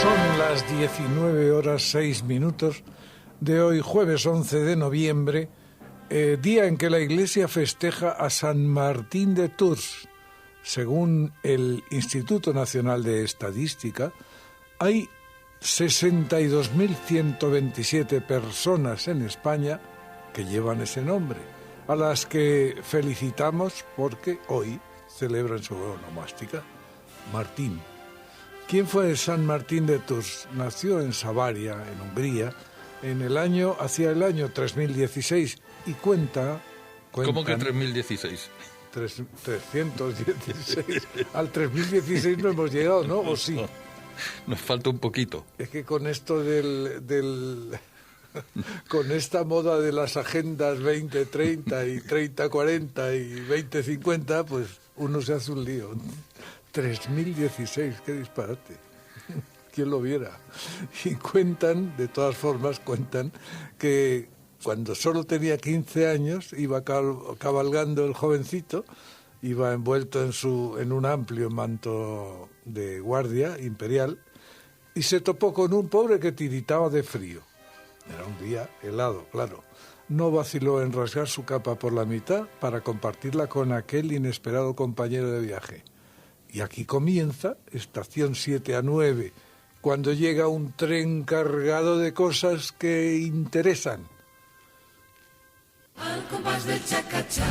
Son las 19:06 de hoy, jueves 11 de noviembre, día en que la Iglesia festeja a San Martín de Tours. Según el Instituto Nacional de Estadística, hay 62.127 personas en España que llevan ese nombre, a las que felicitamos porque hoy celebran su onomástica, Martín. ¿Quién fue San Martín de Tours? Nació en Savaria, en Hungría, hacia el año 3016 y cuenta... ¿Cómo que 3016? 316. Al 3016 no hemos llegado, ¿no? ¿O sí? Nos falta un poquito. Es que con esto con esta moda de las agendas 2030 y 3040 y 2050, pues uno se hace un lío. 3016, qué disparate. ¿Quién lo viera? Y de todas formas, cuentan que cuando solo tenía 15 años, iba cabalgando el jovencito, iba envuelto en un amplio manto de guardia imperial, y se topó con un pobre que tiritaba de frío. Era un día helado, claro. No vaciló en rasgar su capa por la mitad para compartirla con aquel inesperado compañero de viaje. Y aquí comienza estación 7-9, cuando llega un tren cargado de cosas que interesan. Al compás del chacachá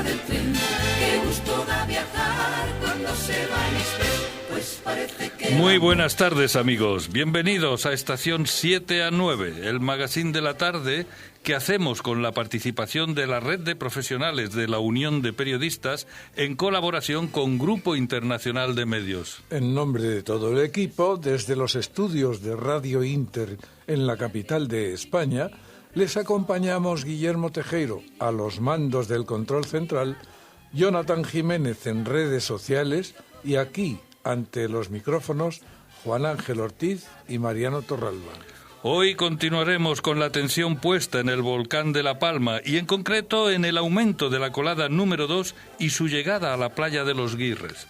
del tren, qué gusto da viajar cuando se va en express, pues parece que... Muy buenas tardes, amigos. Bienvenidos a estación 7-9, el magazín de la tarde que hacemos con la participación de la Red de Profesionales de la Unión de Periodistas en colaboración con Grupo Internacional de Medios. En nombre de todo el equipo, desde los estudios de Radio Inter en la capital de España, les acompañamos Guillermo Tejero a los mandos del control central, Jonathan Jiménez en redes sociales y aquí, ante los micrófonos, Juan Ángel Ortiz y Mariano Torralba. Hoy continuaremos con la atención puesta en el volcán de La Palma y en concreto en el aumento de la colada número 2 y su llegada a la playa de los Guirres.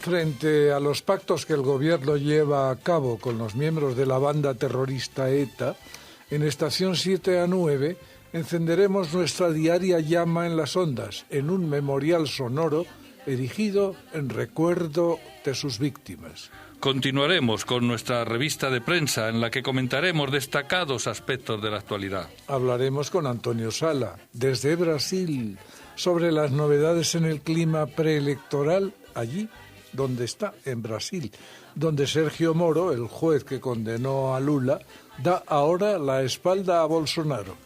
Frente a los pactos que el gobierno lleva a cabo con los miembros de la banda terrorista ETA, en estación 7-9 encenderemos nuestra diaria llama en las ondas, en un memorial sonoro erigido en recuerdo de sus víctimas. Continuaremos con nuestra revista de prensa en la que comentaremos destacados aspectos de la actualidad. Hablaremos con Antonio Sala, desde Brasil, sobre las novedades en el clima preelectoral allí donde está, en Brasil, donde Sergio Moro, el juez que condenó a Lula, da ahora la espalda a Bolsonaro.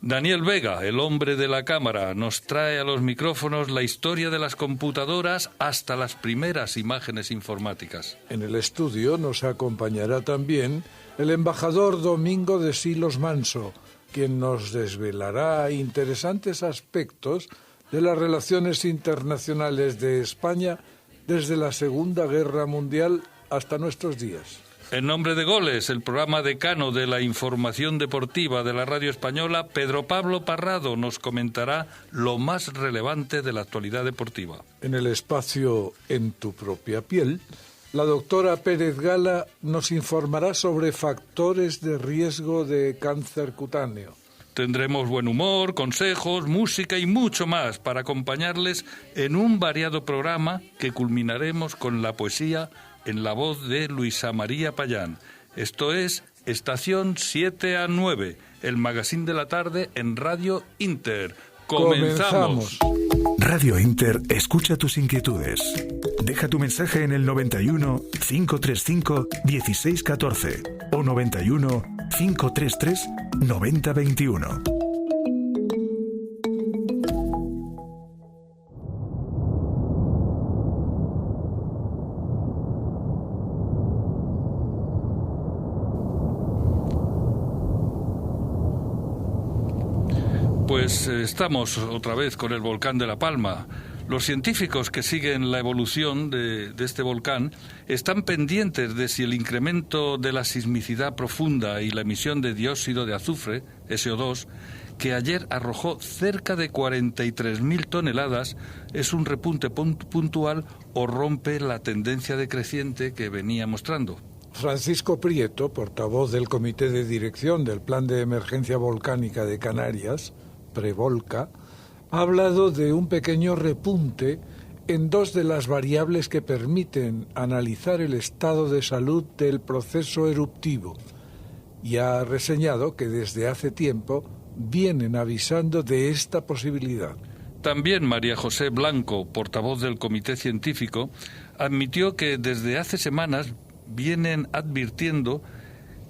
Daniel Vega, el hombre de la cámara, nos trae a los micrófonos la historia de las computadoras hasta las primeras imágenes informáticas. En el estudio nos acompañará también el embajador Domingo de Silos Manso, quien nos desvelará interesantes aspectos de las relaciones internacionales de España desde la Segunda Guerra Mundial hasta nuestros días. En Nombre de Goles, el programa decano de la información deportiva de la radio española, Pedro Pablo Parrado nos comentará lo más relevante de la actualidad deportiva. En el espacio En tu propia piel, la doctora Pérez Gala nos informará sobre factores de riesgo de cáncer cutáneo. Tendremos buen humor, consejos, música y mucho más para acompañarles en un variado programa que culminaremos con la poesía en la voz de Luisa María Payán. Esto es Estación 7-9, el magazín de la tarde en Radio Inter. ¡Comenzamos! Radio Inter escucha tus inquietudes. Deja tu mensaje en el 91 535 1614 o 91 533 9021. Pues estamos otra vez con el volcán de La Palma. Los científicos que siguen la evolución de este volcán están pendientes de si el incremento de la sismicidad profunda y la emisión de dióxido de azufre, SO2, que ayer arrojó cerca de 43.000 toneladas, es un repunte puntual o rompe la tendencia decreciente que venía mostrando. Francisco Prieto, portavoz del Comité de Dirección del Plan de Emergencia Volcánica de Canarias, Prevolca, ha hablado de un pequeño repunte en dos de las variables que permiten analizar el estado de salud del proceso eruptivo y ha reseñado que desde hace tiempo vienen avisando de esta posibilidad. También María José Blanco, portavoz del Comité Científico, admitió que desde hace semanas vienen advirtiendo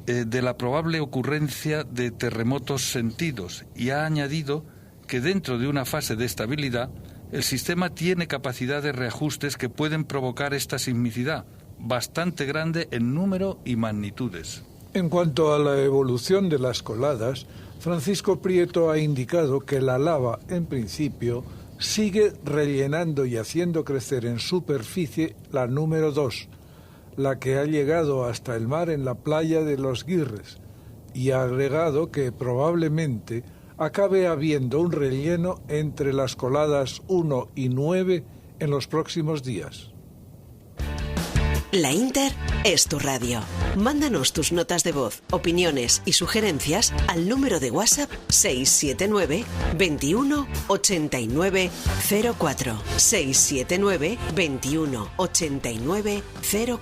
de la probable ocurrencia de terremotos sentidos y ha añadido que dentro de una fase de estabilidad el sistema tiene capacidad de reajustes que pueden provocar esta sismicidad, bastante grande en número y magnitudes. En cuanto a la evolución de las coladas, Francisco Prieto ha indicado que la lava, en principio, sigue rellenando y haciendo crecer en superficie la número 2, la que ha llegado hasta el mar en la playa de Los Guirres, y ha agregado que probablemente acabe habiendo un relleno entre las coladas 1 y 9 en los próximos días. La Inter es tu radio. Mándanos tus notas de voz, opiniones y sugerencias al número de WhatsApp 679 21 89 04. 679 21 89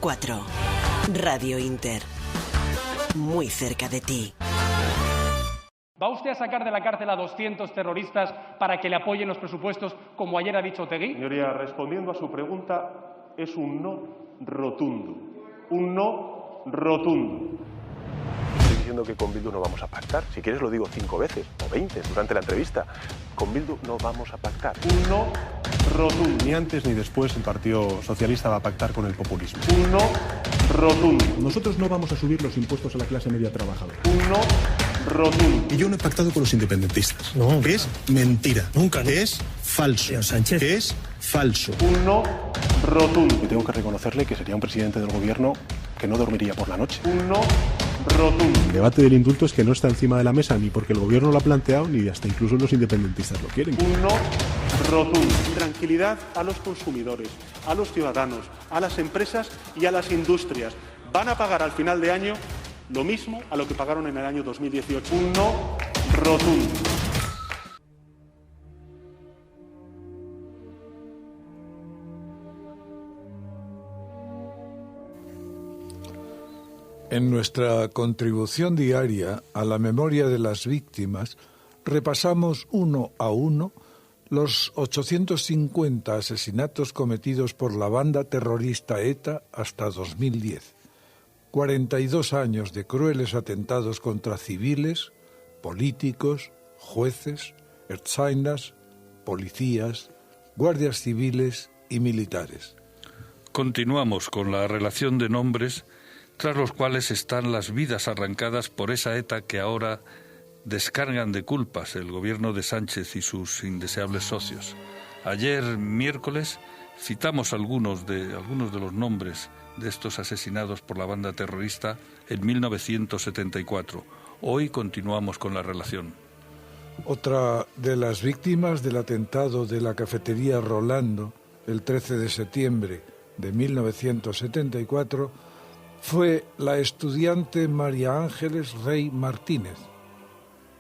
04. Radio Inter. Muy cerca de ti. ¿Va usted a sacar de la cárcel a 200 terroristas para que le apoyen los presupuestos, como ayer ha dicho Otegi? Señoría, respondiendo a su pregunta, es un no rotundo. Un no rotundo. Estoy diciendo que con Bildu no vamos a pactar. Si quieres lo digo 5 veces o 20 durante la entrevista. Con Bildu no vamos a pactar. Un no rotundo. Ni antes ni después el Partido Socialista va a pactar con el populismo. Un no rotundo. Nosotros no vamos a subir los impuestos a la clase media trabajadora. Un no rotundo. Y yo no he pactado con los independentistas. No. Que es mentira. Nunca. Que es falso. Sánchez. Que es falso. Un no rotundo. Y tengo que reconocerle que sería un presidente del gobierno que no dormiría por la noche. Un no rotundo. El debate del indulto es que no está encima de la mesa ni porque el gobierno lo ha planteado ni hasta incluso los independentistas lo quieren. Un no rotundo. Tranquilidad a los consumidores, a los ciudadanos, a las empresas y a las industrias. Van a pagar al final de año lo mismo a lo que pagaron en el año 2018. Un no rotundo. En nuestra contribución diaria a la memoria de las víctimas, repasamos uno a uno los 850 asesinatos cometidos por la banda terrorista ETA hasta 2010. 42 años de crueles atentados contra civiles, políticos, jueces, ertzainas, policías, guardias civiles y militares. Continuamos con la relación de nombres tras los cuales están las vidas arrancadas por esa ETA que ahora descargan de culpas el gobierno de Sánchez y sus indeseables socios. Ayer, miércoles, citamos algunos de los nombres de estos asesinados por la banda terrorista en 1974. Hoy continuamos con la relación. Otra de las víctimas del atentado de la cafetería Rolando, el 13 de septiembre de 1974, fue la estudiante María Ángeles Rey Martínez.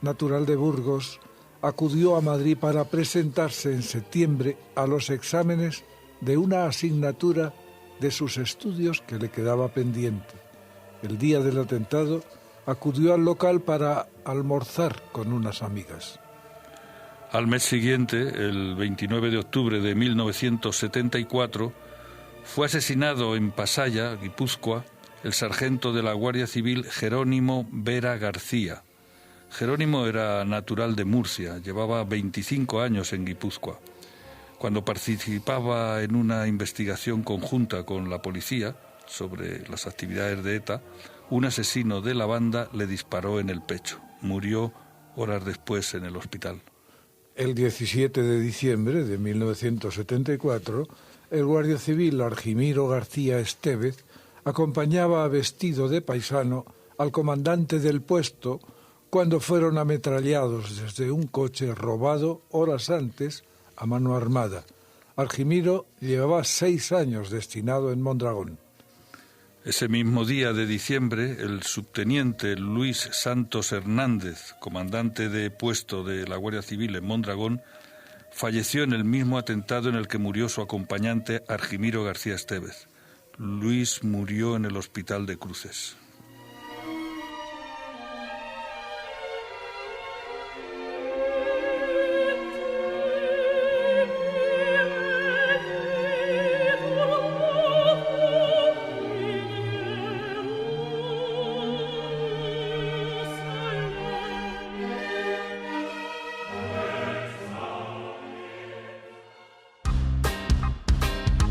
Natural de Burgos, acudió a Madrid para presentarse en septiembre a los exámenes de una asignatura de sus estudios que le quedaba pendiente. El día del atentado acudió al local para almorzar con unas amigas. Al mes siguiente, el 29 de octubre de 1974, fue asesinado en Pasaya, Guipúzcoa, el sargento de la Guardia Civil Jerónimo Vera García. Jerónimo era natural de Murcia, llevaba 25 años en Guipúzcoa. Cuando participaba en una investigación conjunta con la policía sobre las actividades de ETA, un asesino de la banda le disparó en el pecho. Murió horas después en el hospital. El 17 de diciembre de 1974, el guardia civil Argimiro García Estévez acompañaba vestido de paisano al comandante del puesto cuando fueron ametrallados desde un coche robado horas antes a mano armada. Argimiro llevaba 6 años destinado en Mondragón. Ese mismo día de diciembre, el subteniente Luis Santos Hernández, comandante de puesto de la Guardia Civil en Mondragón, falleció en el mismo atentado en el que murió su acompañante Argimiro García Estévez. Luis murió en el Hospital de Cruces.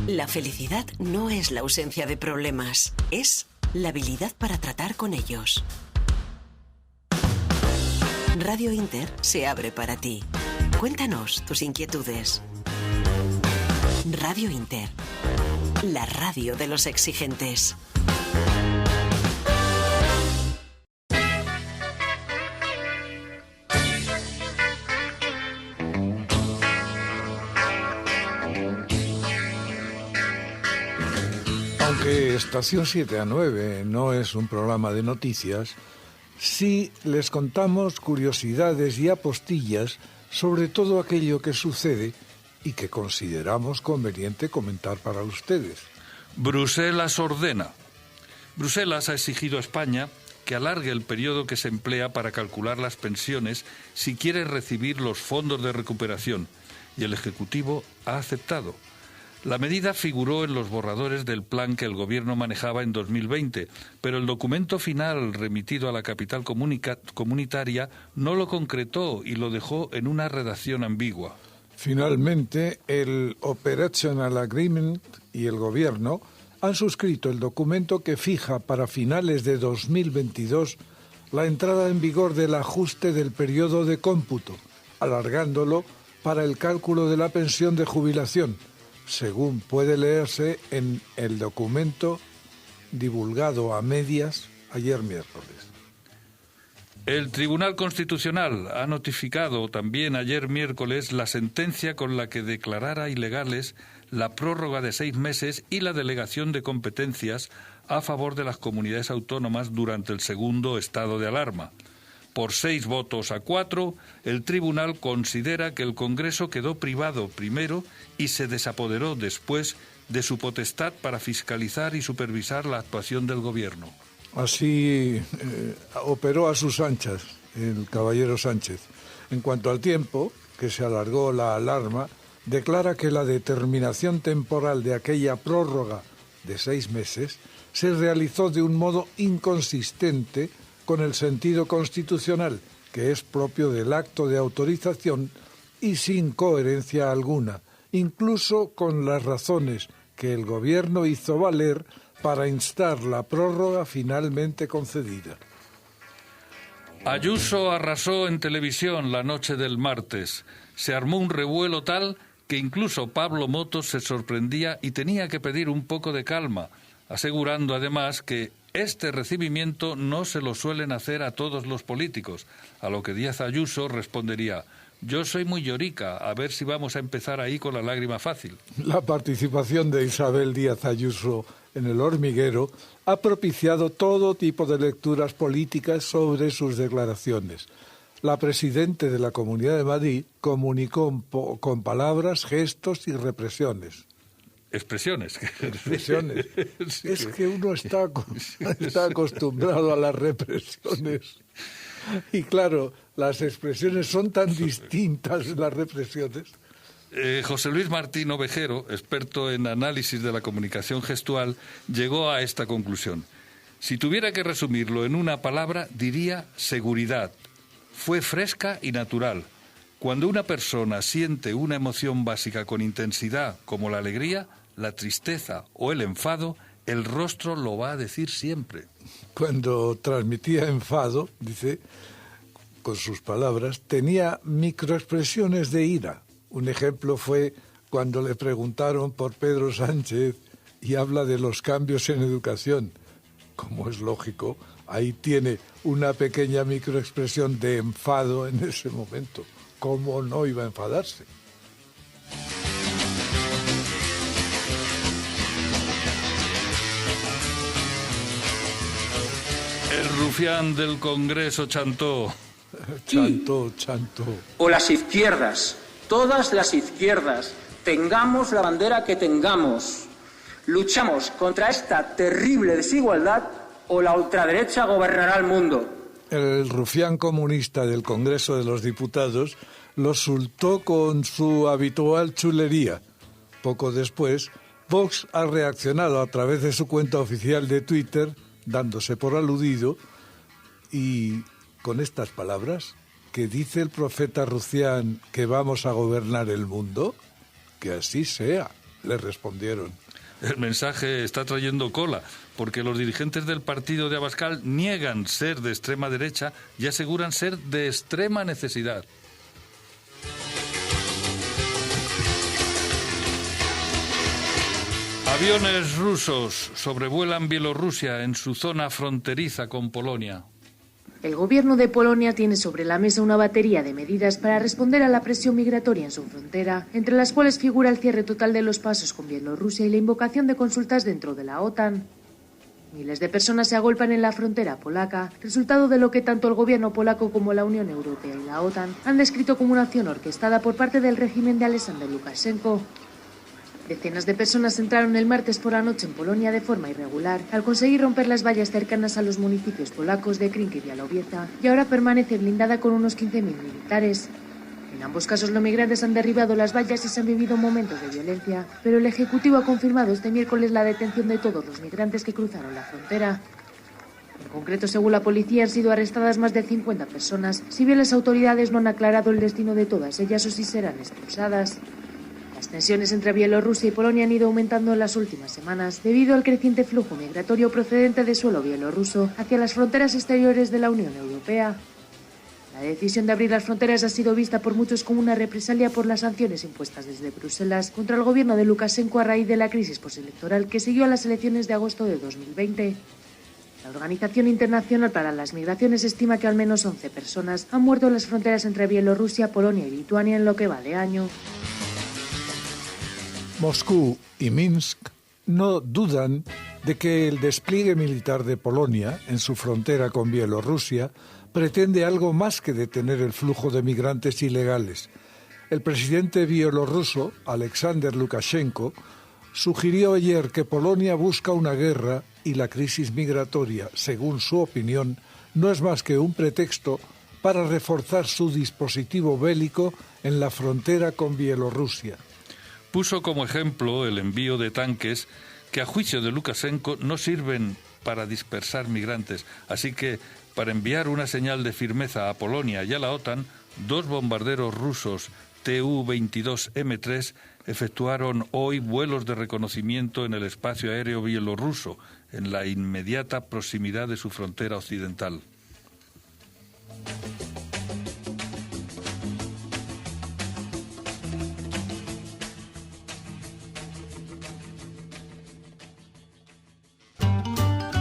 La felicidad no es la ausencia de problemas, es la habilidad para tratar con ellos. Radio Inter se abre para ti. Cuéntanos tus inquietudes. Radio Inter, la radio de los exigentes. Aunque Estación 7 a 9 no es un programa de noticias, sí les contamos curiosidades y apostillas sobre todo aquello que sucede y que consideramos conveniente comentar para ustedes. Bruselas ordena. Bruselas ha exigido a España que alargue el periodo que se emplea para calcular las pensiones si quiere recibir los fondos de recuperación, y el Ejecutivo ha aceptado. La medida figuró en los borradores del plan que el Gobierno manejaba en 2020, pero el documento final remitido a la capital comunitaria no lo concretó y lo dejó en una redacción ambigua. Finalmente, el Operational Agreement y el Gobierno han suscrito el documento que fija para finales de 2022 la entrada en vigor del ajuste del periodo de cómputo, alargándolo para el cálculo de la pensión de jubilación, según puede leerse en el documento divulgado a medias ayer miércoles. El Tribunal Constitucional ha notificado también ayer miércoles la sentencia con la que declarara ilegales la prórroga de 6 meses y la delegación de competencias a favor de las comunidades autónomas durante el segundo estado de alarma. Por 6 votos a 4, el tribunal considera que el Congreso quedó privado primero y se desapoderó después de su potestad para fiscalizar y supervisar la actuación del Gobierno. Así operó a sus anchas el caballero Sánchez. En cuanto al tiempo, que se alargó la alarma, declara que la determinación temporal de aquella prórroga de 6 meses se realizó de un modo inconsistente con el sentido constitucional, que es propio del acto de autorización, y sin coherencia alguna, incluso con las razones que el Gobierno hizo valer para instar la prórroga finalmente concedida. Ayuso arrasó en televisión la noche del martes. Se armó un revuelo tal que incluso Pablo Motos se sorprendía y tenía que pedir un poco de calma, asegurando además que este recibimiento no se lo suelen hacer a todos los políticos, a lo que Díaz Ayuso respondería: yo soy muy llorica, a ver si vamos a empezar ahí con la lágrima fácil. La participación de Isabel Díaz Ayuso en El Hormiguero ha propiciado todo tipo de lecturas políticas sobre sus declaraciones. La presidenta de la Comunidad de Madrid comunicó con palabras, gestos y represiones. Expresiones. Sí, es que uno está acostumbrado a las represiones. Y claro, las expresiones son tan distintas de las represiones. José Luis Martín Ovejero, experto en análisis de la comunicación gestual, llegó a esta conclusión. Si tuviera que resumirlo en una palabra, diría seguridad. Fue fresca y natural. Cuando una persona siente una emoción básica con intensidad, como la alegría, la tristeza o el enfado, el rostro lo va a decir siempre. Cuando transmitía enfado, dice, con sus palabras, tenía microexpresiones de ira. Un ejemplo fue cuando le preguntaron por Pedro Sánchez y habla de los cambios en educación. Como es lógico, ahí tiene una pequeña microexpresión de enfado en ese momento. ¿Cómo no iba a enfadarse? El rufián del Congreso chantó. Chantó. O las izquierdas, todas las izquierdas, tengamos la bandera que tengamos, luchamos contra esta terrible desigualdad o la ultraderecha gobernará el mundo. El rufián comunista del Congreso de los Diputados lo soltó con su habitual chulería. Poco después, Vox ha reaccionado a través de su cuenta oficial de Twitter, dándose por aludido, y con estas palabras: ¿que dice el profeta Rufián que vamos a gobernar el mundo? Que así sea, le respondieron. El mensaje está trayendo cola, porque los dirigentes del partido de Abascal niegan ser de extrema derecha y aseguran ser de extrema necesidad. Aviones rusos sobrevuelan Bielorrusia en su zona fronteriza con Polonia. El gobierno de Polonia tiene sobre la mesa una batería de medidas para responder a la presión migratoria en su frontera, entre las cuales figura el cierre total de los pasos con Bielorrusia y la invocación de consultas dentro de la OTAN. Miles de personas se agolpan en la frontera polaca, resultado de lo que tanto el gobierno polaco como la Unión Europea y la OTAN han descrito como una acción orquestada por parte del régimen de Alexander Lukashenko. Decenas de personas entraron el martes por la noche en Polonia de forma irregular, al conseguir romper las vallas cercanas a los municipios polacos de Krynki y Białowieża, y ahora permanece blindada con unos 15.000 militares. En ambos casos los migrantes han derribado las vallas y se han vivido momentos de violencia, pero el Ejecutivo ha confirmado este miércoles la detención de todos los migrantes que cruzaron la frontera. En concreto, según la policía, han sido arrestadas más de 50 personas, si bien las autoridades no han aclarado el destino de todas ellas o si serán expulsadas. Las tensiones entre Bielorrusia y Polonia han ido aumentando en las últimas semanas debido al creciente flujo migratorio procedente de suelo bielorruso hacia las fronteras exteriores de la Unión Europea. La decisión de abrir las fronteras ha sido vista por muchos como una represalia por las sanciones impuestas desde Bruselas contra el gobierno de Lukashenko a raíz de la crisis postelectoral que siguió a las elecciones de agosto de 2020. La Organización Internacional para las Migraciones estima que al menos 11 personas han muerto en las fronteras entre Bielorrusia, Polonia y Lituania en lo que va de año. Moscú y Minsk no dudan de que el despliegue militar de Polonia en su frontera con Bielorrusia pretende algo más que detener el flujo de migrantes ilegales. El presidente bielorruso, Alexander Lukashenko, sugirió ayer que Polonia busca una guerra y la crisis migratoria, según su opinión, no es más que un pretexto para reforzar su dispositivo bélico en la frontera con Bielorrusia. Puso como ejemplo el envío de tanques que a juicio de Lukashenko no sirven para dispersar migrantes. Así que, para enviar una señal de firmeza a Polonia y a la OTAN, 2 bombarderos rusos Tu-22M3 efectuaron hoy vuelos de reconocimiento en el espacio aéreo bielorruso, en la inmediata proximidad de su frontera occidental.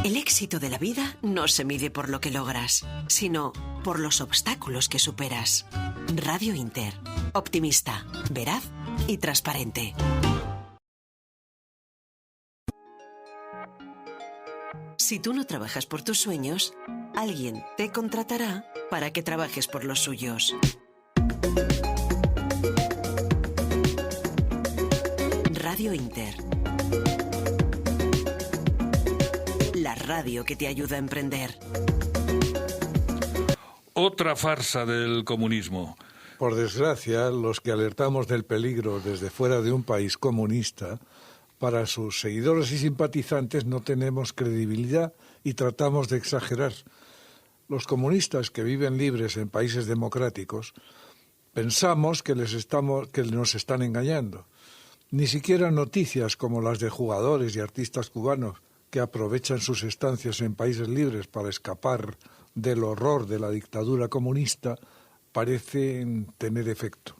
El éxito de la vida no se mide por lo que logras, sino por los obstáculos que superas. Radio Inter. Optimista, veraz y transparente. Si tú no trabajas por tus sueños, alguien te contratará para que trabajes por los suyos. Radio Inter. La radio que te ayuda a emprender. Otra farsa del comunismo. Por desgracia, los que alertamos del peligro desde fuera de un país comunista, para sus seguidores y simpatizantes no tenemos credibilidad y tratamos de exagerar. Los comunistas que viven libres en países democráticos pensamos que nos están engañando. Ni siquiera noticias como las de jugadores y artistas cubanos que aprovechan sus estancias en países libres para escapar del horror de la dictadura comunista parecen tener efecto.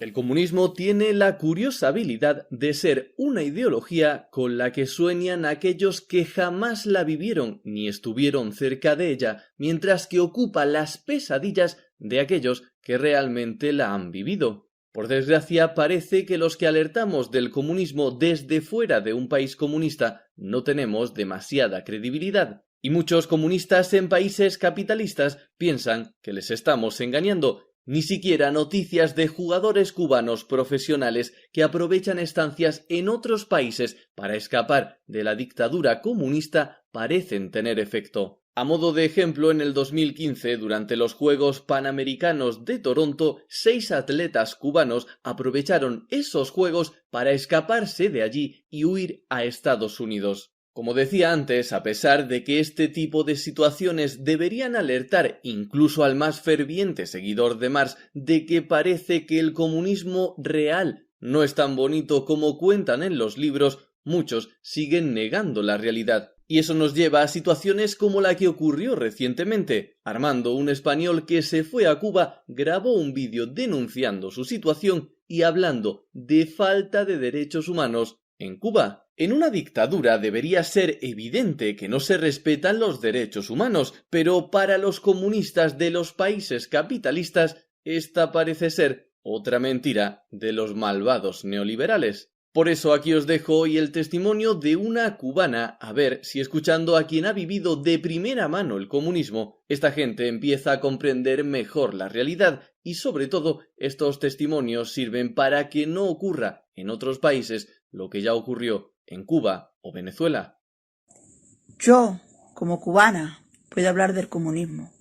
El comunismo tiene la curiosa habilidad de ser una ideología con la que sueñan aquellos que jamás la vivieron ni estuvieron cerca de ella, mientras que ocupa las pesadillas de aquellos que realmente la han vivido. Por desgracia, parece que los que alertamos del comunismo desde fuera de un país comunista no tenemos demasiada credibilidad, y muchos comunistas en países capitalistas piensan que les estamos engañando. Ni siquiera noticias de jugadores cubanos profesionales que aprovechan estancias en otros países para escapar de la dictadura comunista parecen tener efecto. A modo de ejemplo, en el 2015, durante los Juegos Panamericanos de Toronto, 6 atletas cubanos aprovecharon esos Juegos para escaparse de allí y huir a Estados Unidos. Como decía antes, a pesar de que este tipo de situaciones deberían alertar incluso al más ferviente seguidor de Marx de que parece que el comunismo real no es tan bonito como cuentan en los libros, muchos siguen negando la realidad. Y eso nos lleva a situaciones como la que ocurrió recientemente. Armando, un español que se fue a Cuba, grabó un vídeo denunciando su situación y hablando de falta de derechos humanos en Cuba. En una dictadura debería ser evidente que no se respetan los derechos humanos, pero para los comunistas de los países capitalistas, esta parece ser otra mentira de los malvados neoliberales. Por eso aquí os dejo hoy el testimonio de una cubana, a ver si escuchando a quien ha vivido de primera mano el comunismo, esta gente empieza a comprender mejor la realidad y sobre todo estos testimonios sirven para que no ocurra en otros países lo que ya ocurrió en Cuba o Venezuela. Yo, como cubana, puedo hablar del comunismo.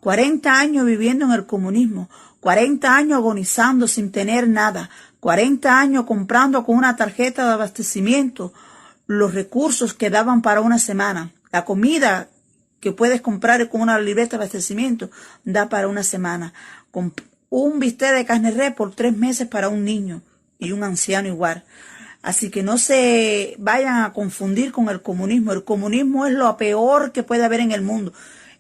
40 años viviendo en el comunismo, 40 años agonizando sin tener nada, 40 años comprando con una tarjeta de abastecimiento los recursos que daban para una semana. La comida que puedes comprar con una libreta de abastecimiento da para una semana. Con un bistec de carne de res por 3 meses para un niño y un anciano igual. Así que no se vayan a confundir con el comunismo. El comunismo es lo peor que puede haber en el mundo.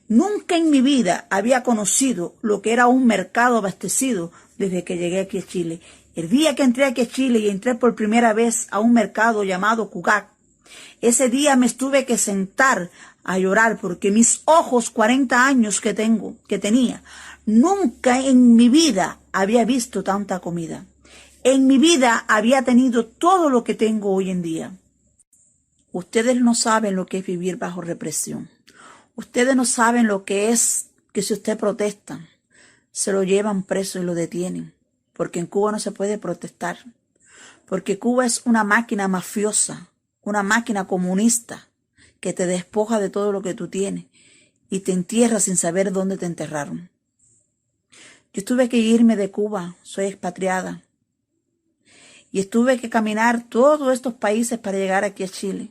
Nunca en mi vida había conocido lo que era un mercado abastecido desde que llegué aquí a Chile. El día que entré aquí a Chile y entré por primera vez a un mercado llamado Cugac, ese día me tuve que sentar a llorar porque mis ojos, 40 años que tenía, nunca en mi vida había visto tanta comida. En mi vida había tenido todo lo que tengo hoy en día. Ustedes no saben lo que es vivir bajo represión. Ustedes no saben lo que es que si usted protesta, se lo llevan preso y lo detienen. Porque en Cuba no se puede protestar. Porque Cuba es una máquina mafiosa, una máquina comunista que te despoja de todo lo que tú tienes y te entierra sin saber dónde te enterraron. Yo tuve que irme de Cuba, soy expatriada. Y tuve que caminar todos estos países para llegar aquí a Chile,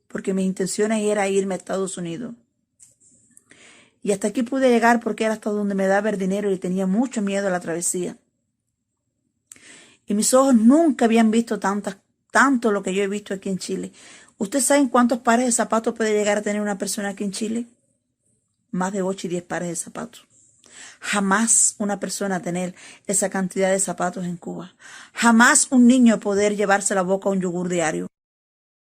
porque mis intenciones era irme a Estados Unidos. Y hasta aquí pude llegar porque era hasta donde me daba el dinero y tenía mucho miedo a la travesía. Y mis ojos nunca habían visto tanto lo que yo he visto aquí en Chile. ¿Ustedes saben cuántos pares de zapatos puede llegar a tener una persona aquí en Chile? Más de 8 y 10 pares de zapatos. Jamás una persona tener esa cantidad de zapatos en Cuba. Jamás un niño poder llevarse a la boca un yogur diario.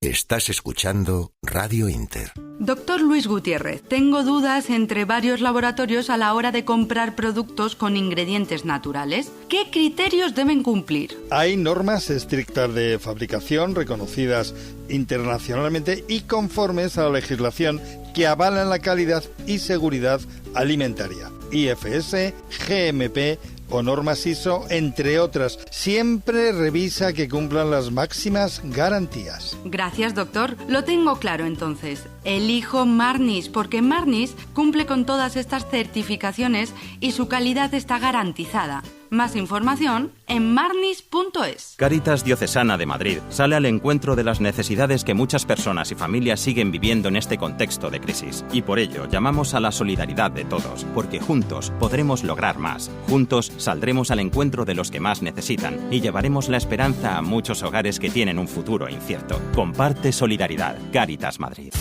Estás escuchando Radio Inter. Doctor Luis Gutiérrez, tengo dudas entre varios laboratorios a la hora de comprar productos con ingredientes naturales. ¿Qué criterios deben cumplir? Hay normas estrictas de fabricación reconocidas internacionalmente y conformes a la legislación que avalan la calidad y seguridad alimentaria. IFS, GMP o normas ISO, entre otras. Siempre revisa que cumplan las máximas garantías. Gracias, doctor. Lo tengo claro entonces. Elijo Marnis porque Marnis cumple con todas estas certificaciones y su calidad está garantizada. Más información en marnis.es. Cáritas Diocesana de Madrid sale al encuentro de las necesidades que muchas personas y familias siguen viviendo en este contexto de crisis. Y por ello llamamos a la solidaridad de todos, porque juntos podremos lograr más. Juntos saldremos al encuentro de los que más necesitan y llevaremos la esperanza a muchos hogares que tienen un futuro incierto. Comparte solidaridad. Cáritas Madrid.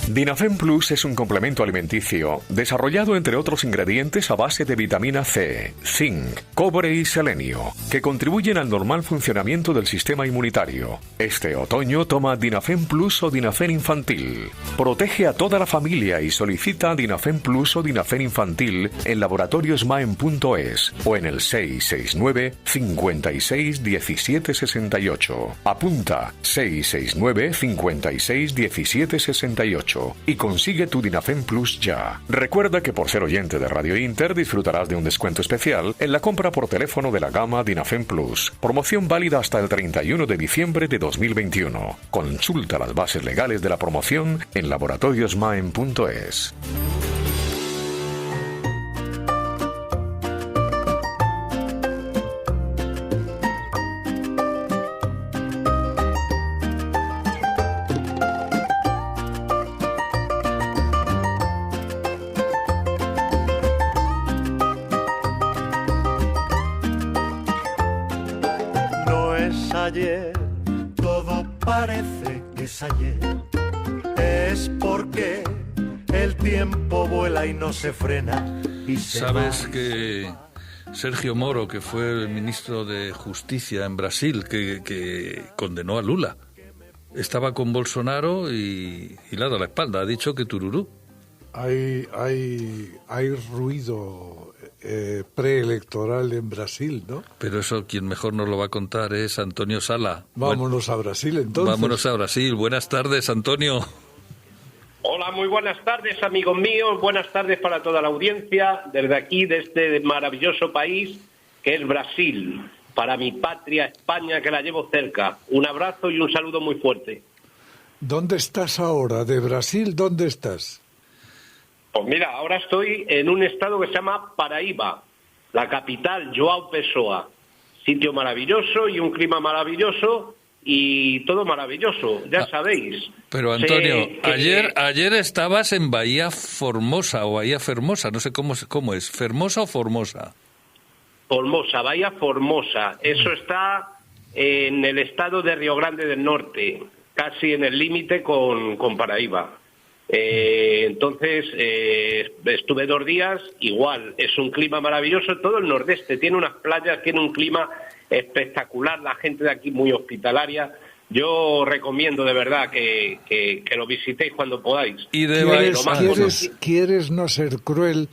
Dinafen Plus es un complemento alimenticio desarrollado entre otros ingredientes a base de vitamina C, zinc, cobre y selenio, que contribuyen al normal funcionamiento del sistema inmunitario. Este otoño toma Dinafen Plus o Dinafen Infantil. Protege a toda la familia y solicita Dinafen Plus o Dinafen Infantil en laboratoriosmaen.es o en el 669 56 17 68. Apunta 669 56 17 68 y consigue tu Dinafen Plus ya. Recuerda que por ser oyente de Radio Inter disfrutarás de un descuento especial en la compra por teléfono de la gama Dinafen Plus. Promoción válida hasta el 31 de diciembre de 2021. Consulta las bases legales de la promoción en laboratoriosmaen.es. Ayer, todo parece que es ayer, es porque el tiempo vuela y no se frena y se ¿Sabes va. que Sergio Moro, que fue el ministro de Justicia en Brasil, que condenó a Lula, estaba con Bolsonaro y le ha dado la espalda, ha dicho que tururú? Hay ruido preelectoral en Brasil, ¿no? Pero eso quien mejor nos lo va a contar es Antonio Sala. Vámonos a Brasil, entonces. Vámonos a Brasil. Buenas tardes, Antonio. Hola, muy buenas tardes, amigos míos. Buenas tardes para toda la audiencia. Desde aquí, de este maravilloso país que es Brasil. Para mi patria, España, que la llevo cerca. Un abrazo y un saludo muy fuerte. ¿Dónde estás ahora? ¿De Brasil dónde estás? Pues mira, ahora estoy en un estado que se llama Paraíba, la capital, João Pessoa. Sitio maravilloso y un clima maravilloso y todo maravilloso, ya sabéis. Pero Antonio, ayer estabas en Bahía Formosa o Bahía Fermosa, no sé cómo es, ¿Fermosa o Formosa? Formosa, Bahía Formosa. Eso está en el estado de Río Grande del Norte, casi en el límite con Paraíba. Entonces estuve 2 días, igual, es un clima maravilloso, todo el nordeste, tiene unas playas, tiene un clima espectacular, la gente de aquí muy hospitalaria. Yo recomiendo de verdad que lo visitéis cuando podáis. Y ¿Quieres no ser cruel?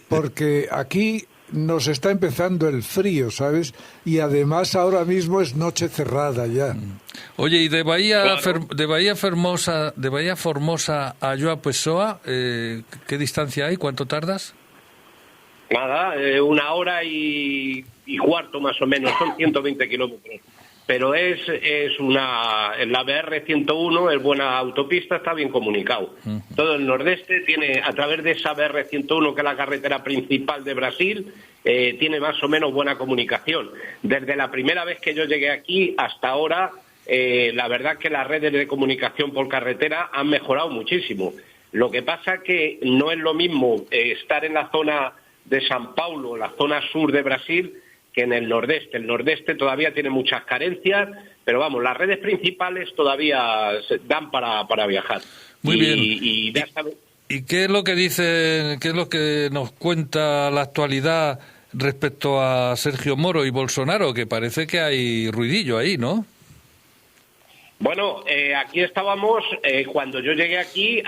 Porque aquí nos está empezando el frío, ¿sabes? Y además ahora mismo es noche cerrada ya. Oye, y de Bahía Formosa a João Pessoa, ¿qué distancia hay? ¿Cuánto tardas? Nada, 1 hora y cuarto más o menos, son 120 kilómetros. Pero es la BR-101, es buena autopista, está bien comunicado. Todo el nordeste tiene, a través de esa BR-101, que es la carretera principal de Brasil, tiene más o menos buena comunicación. Desde la primera vez que yo llegué aquí hasta ahora, la verdad que las redes de comunicación por carretera han mejorado muchísimo. Lo que pasa que no es lo mismo estar en la zona de São Paulo, la zona sur de Brasil, que en el nordeste. El nordeste todavía tiene muchas carencias, pero vamos, las redes principales todavía dan para viajar. Muy bien. Y ya sabes. ¿Y qué es lo que dice, qué es lo que nos cuenta la actualidad respecto a Sergio Moro y Bolsonaro? Que parece que hay ruidillo ahí, ¿no? Bueno, aquí estábamos, cuando yo llegué aquí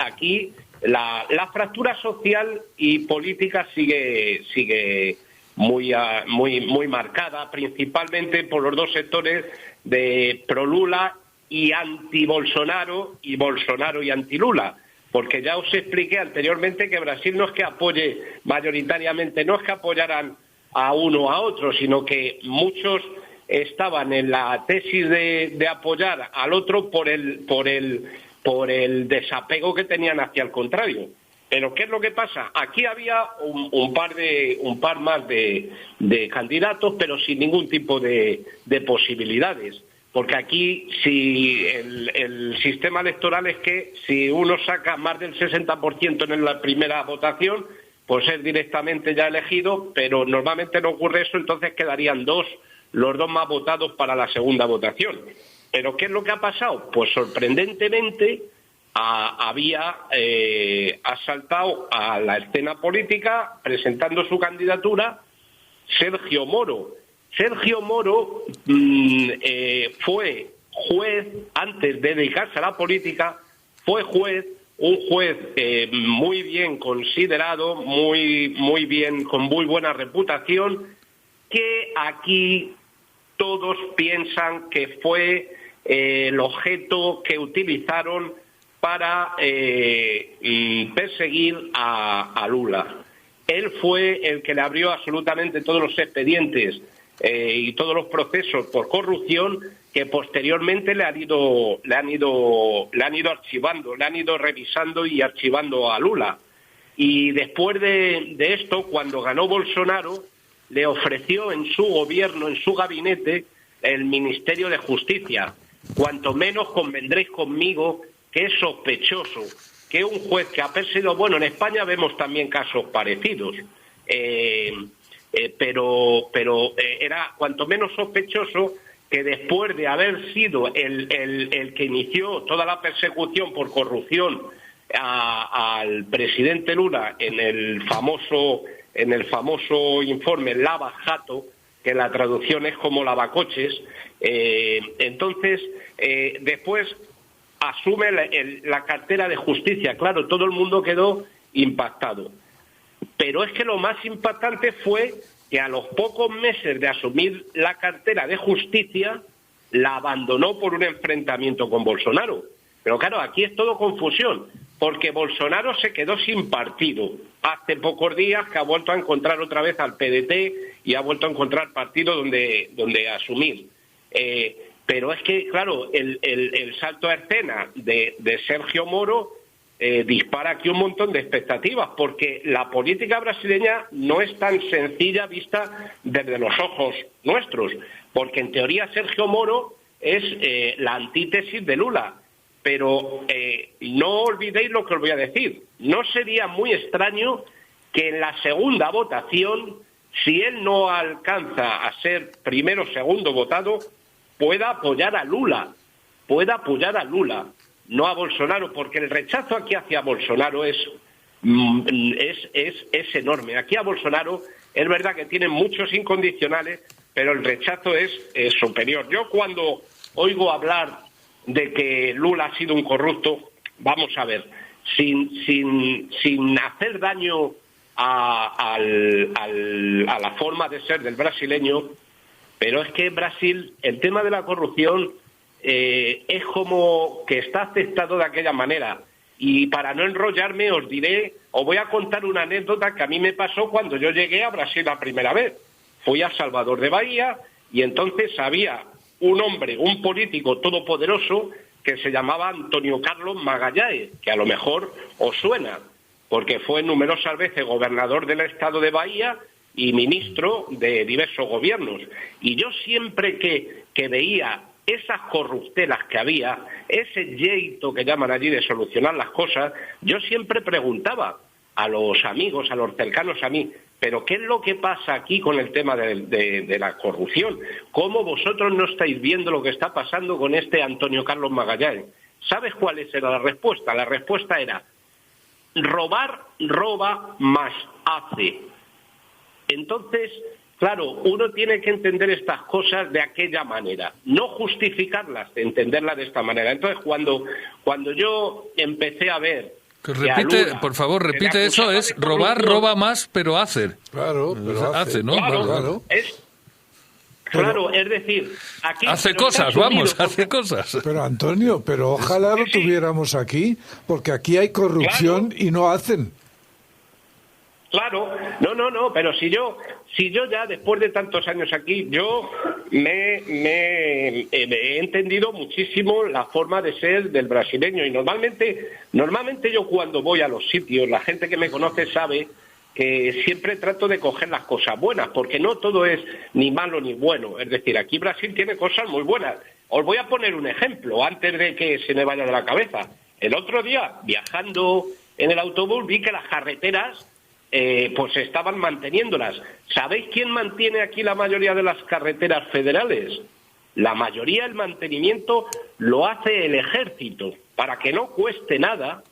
la fractura social y política sigue muy marcada, principalmente por los 2 sectores de pro-Lula y anti-Bolsonaro y Bolsonaro y anti-Lula. Porque ya os expliqué anteriormente que Brasil no es que apoye mayoritariamente, no es que apoyaran a uno o a otro, sino que muchos estaban en la tesis de apoyar al otro por el desapego que tenían hacia el contrario. Pero ¿qué es lo que pasa? Aquí había un par más de candidatos, pero sin ningún tipo de posibilidades. Porque aquí si el sistema electoral es que si uno saca más del 60% en la primera votación, pues es directamente ya elegido, pero normalmente no ocurre eso, entonces quedarían los 2 más votados para la segunda votación. ¿Pero qué es lo que ha pasado? Pues sorprendentemente había asaltado a la escena política presentando su candidatura Sergio Moro. Sergio Moro fue juez antes de dedicarse a la política, fue juez, un juez muy bien considerado, muy bien, con muy buena reputación, que aquí todos piensan que fue el objeto que utilizaron para perseguir a Lula. Él fue el que le abrió absolutamente todos los expedientes y todos los procesos por corrupción que posteriormente le han ido archivando, le han ido revisando y archivando a Lula. Y después de esto, cuando ganó Bolsonaro, le ofreció en su gobierno, en su gabinete, el Ministerio de Justicia. Cuanto menos convendréis conmigo que es sospechoso que un juez que ha perseguido... Bueno, en España vemos también casos parecidos, pero era cuanto menos sospechoso que después de haber sido el que inició toda la persecución por corrupción al presidente Lula en el famoso informe Lava-Jato, que la traducción es como lavacoches, entonces después asume la cartera de Justicia. Claro, todo el mundo quedó impactado. Pero es que lo más impactante fue que a los pocos meses de asumir la cartera de Justicia, la abandonó por un enfrentamiento con Bolsonaro. Pero claro, aquí es todo confusión, porque Bolsonaro se quedó sin partido. Hace pocos días que ha vuelto a encontrar otra vez al PDT y ha vuelto a encontrar partido donde asumir. Pero es que, claro, el salto a escena de Sergio Moro dispara aquí un montón de expectativas, porque la política brasileña no es tan sencilla vista desde los ojos nuestros, porque en teoría Sergio Moro es la antítesis de Lula, pero no olvidéis lo que os voy a decir. No sería muy extraño que en la segunda votación, si él no alcanza a ser primero o segundo votado, pueda apoyar a Lula, no a Bolsonaro, porque el rechazo aquí hacia Bolsonaro es enorme. Aquí a Bolsonaro es verdad que tiene muchos incondicionales, pero el rechazo es superior. Yo cuando oigo hablar de que Lula ha sido un corrupto, vamos a ver, sin hacer daño a la forma de ser del brasileño, pero es que en Brasil el tema de la corrupción es como que está aceptado de aquella manera. Y para no enrollarme os voy a contar una anécdota que a mí me pasó cuando yo llegué a Brasil la primera vez. Fui a Salvador de Bahía y entonces había un hombre, un político todopoderoso que se llamaba Antonio Carlos Magalhães, que a lo mejor os suena, porque fue numerosas veces gobernador del estado de Bahía y ministro de diversos gobiernos. Y yo siempre que veía esas corruptelas que había, ese jeito que llaman allí de solucionar las cosas, yo siempre preguntaba a los amigos, a los cercanos a mí, pero ¿qué es lo que pasa aquí con el tema de la corrupción? ¿Cómo vosotros no estáis viendo lo que está pasando con este Antonio Carlos Magalhães? ¿Sabes cuál era la respuesta? La respuesta era: robar, roba, más hace. Entonces, claro, uno tiene que entender estas cosas de aquella manera, no justificarlas, entenderlas de esta manera. Entonces, cuando yo empecé a ver... Repite, por favor, repite eso, es robar, roba más, pero hacer. Claro, pero hace, ¿no? Claro. Claro, es decir, aquí... Hace cosas, vamos, hace cosas. Pero Antonio, ojalá lo tuviéramos aquí, porque aquí hay corrupción y no hacen. Claro, no, pero si yo ya después de tantos años aquí, yo me he entendido muchísimo la forma de ser del brasileño, y normalmente yo cuando voy a los sitios, la gente que me conoce sabe que siempre trato de coger las cosas buenas, porque no todo es ni malo ni bueno. Es decir, aquí Brasil tiene cosas muy buenas. Os voy a poner un ejemplo antes de que se me vaya de la cabeza. El otro día, viajando en el autobús, vi que las carreteras pues estaban manteniéndolas. ¿Sabéis quién mantiene aquí la mayoría de las carreteras federales? La mayoría del mantenimiento lo hace el ejército. para que no cueste nada,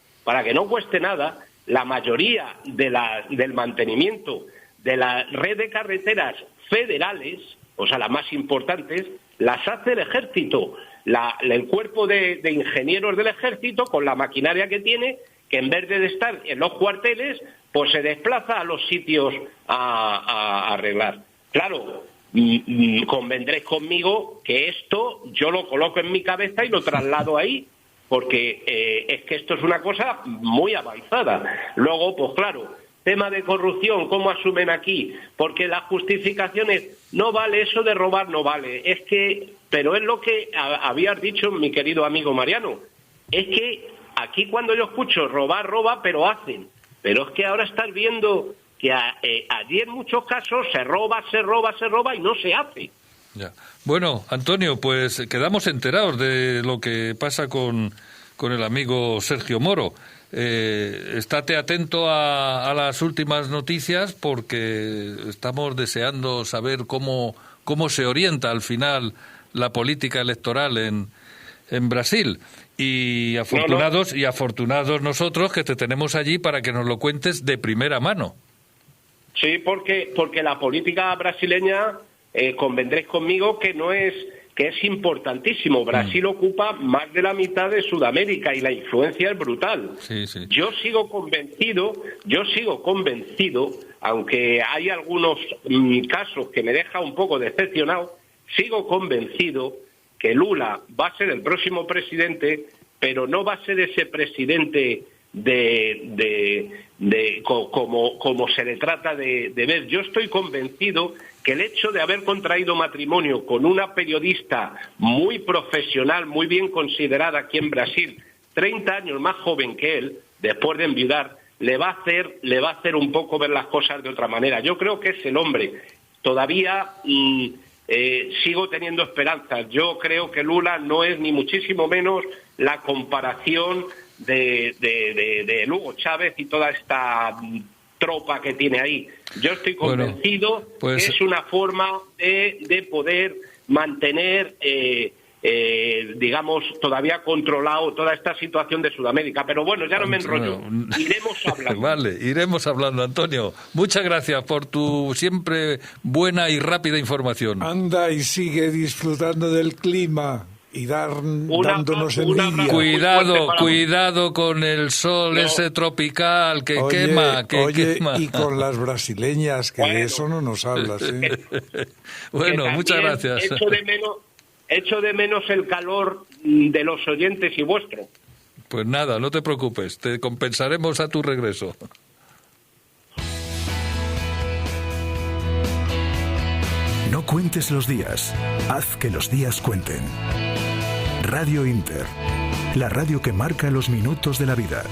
la mayoría del mantenimiento de la red de carreteras federales, o sea, las más importantes, las hace el ejército, el cuerpo de ingenieros del ejército, con la maquinaria que tiene, que en vez de estar en los cuarteles, pues se desplaza a los sitios a arreglar. Claro, convendréis conmigo que esto yo lo coloco en mi cabeza y lo traslado ahí, porque es que esto es una cosa muy avanzada. Luego, pues claro, tema de corrupción, ¿cómo asumen aquí? Porque las justificaciones, no vale eso de robar, no vale. Es que, pero es lo que habías dicho, mi querido amigo Mariano, es que aquí cuando yo escucho roba, pero hacen. Pero es que ahora estás viendo que allí en muchos casos se roba y no se hace. Ya. Bueno, Antonio, pues quedamos enterados de lo que pasa con el amigo Sergio Moro. Estate atento a las últimas noticias, porque estamos deseando saber cómo se orienta al final la política electoral en Brasil. Y afortunados nosotros que te tenemos allí para que nos lo cuentes de primera mano. Sí, porque la política brasileña, convendréis conmigo que es importantísimo. Brasil ocupa más de la mitad de Sudamérica y la influencia es brutal. Sí. Yo sigo convencido, aunque hay algunos casos que me deja un poco decepcionado, sigo convencido que Lula va a ser el próximo presidente, pero no va a ser ese presidente como se le trata de ver. Yo estoy convencido que el hecho de haber contraído matrimonio con una periodista muy profesional, muy bien considerada aquí en Brasil, 30 años más joven que él, después de enviudar, le va a hacer un poco ver las cosas de otra manera. Yo creo que es el hombre. Todavía sigo teniendo esperanzas. Yo creo que Lula no es ni muchísimo menos la comparación de Hugo Chávez y toda esta tropa que tiene ahí. Yo estoy convencido que es una forma de poder mantener, digamos, todavía controlado toda esta situación de Sudamérica. Pero bueno, ya no me enrollo. Iremos hablando. Vale, iremos hablando, Antonio. Muchas gracias por tu siempre buena y rápida información. Anda y sigue disfrutando del clima y dándonos envidia. Cuidado con el sol ese tropical que quema. Y con las brasileñas, que de eso no nos hablas. Bueno, muchas gracias. Echo de menos el calor de los oyentes y vuestro. Pues nada, no te preocupes, te compensaremos a tu regreso. No cuentes los días, haz que los días cuenten. Radio Inter, la radio que marca los minutos de la vida.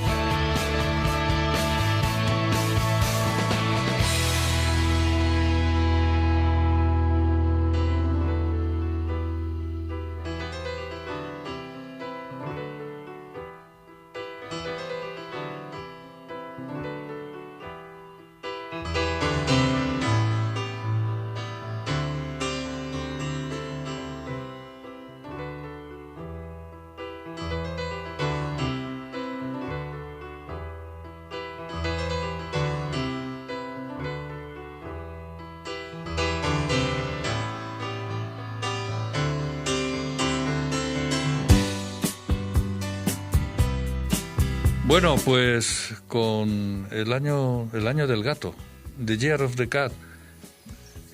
Bueno, pues con el año del gato, The Year of the Cat,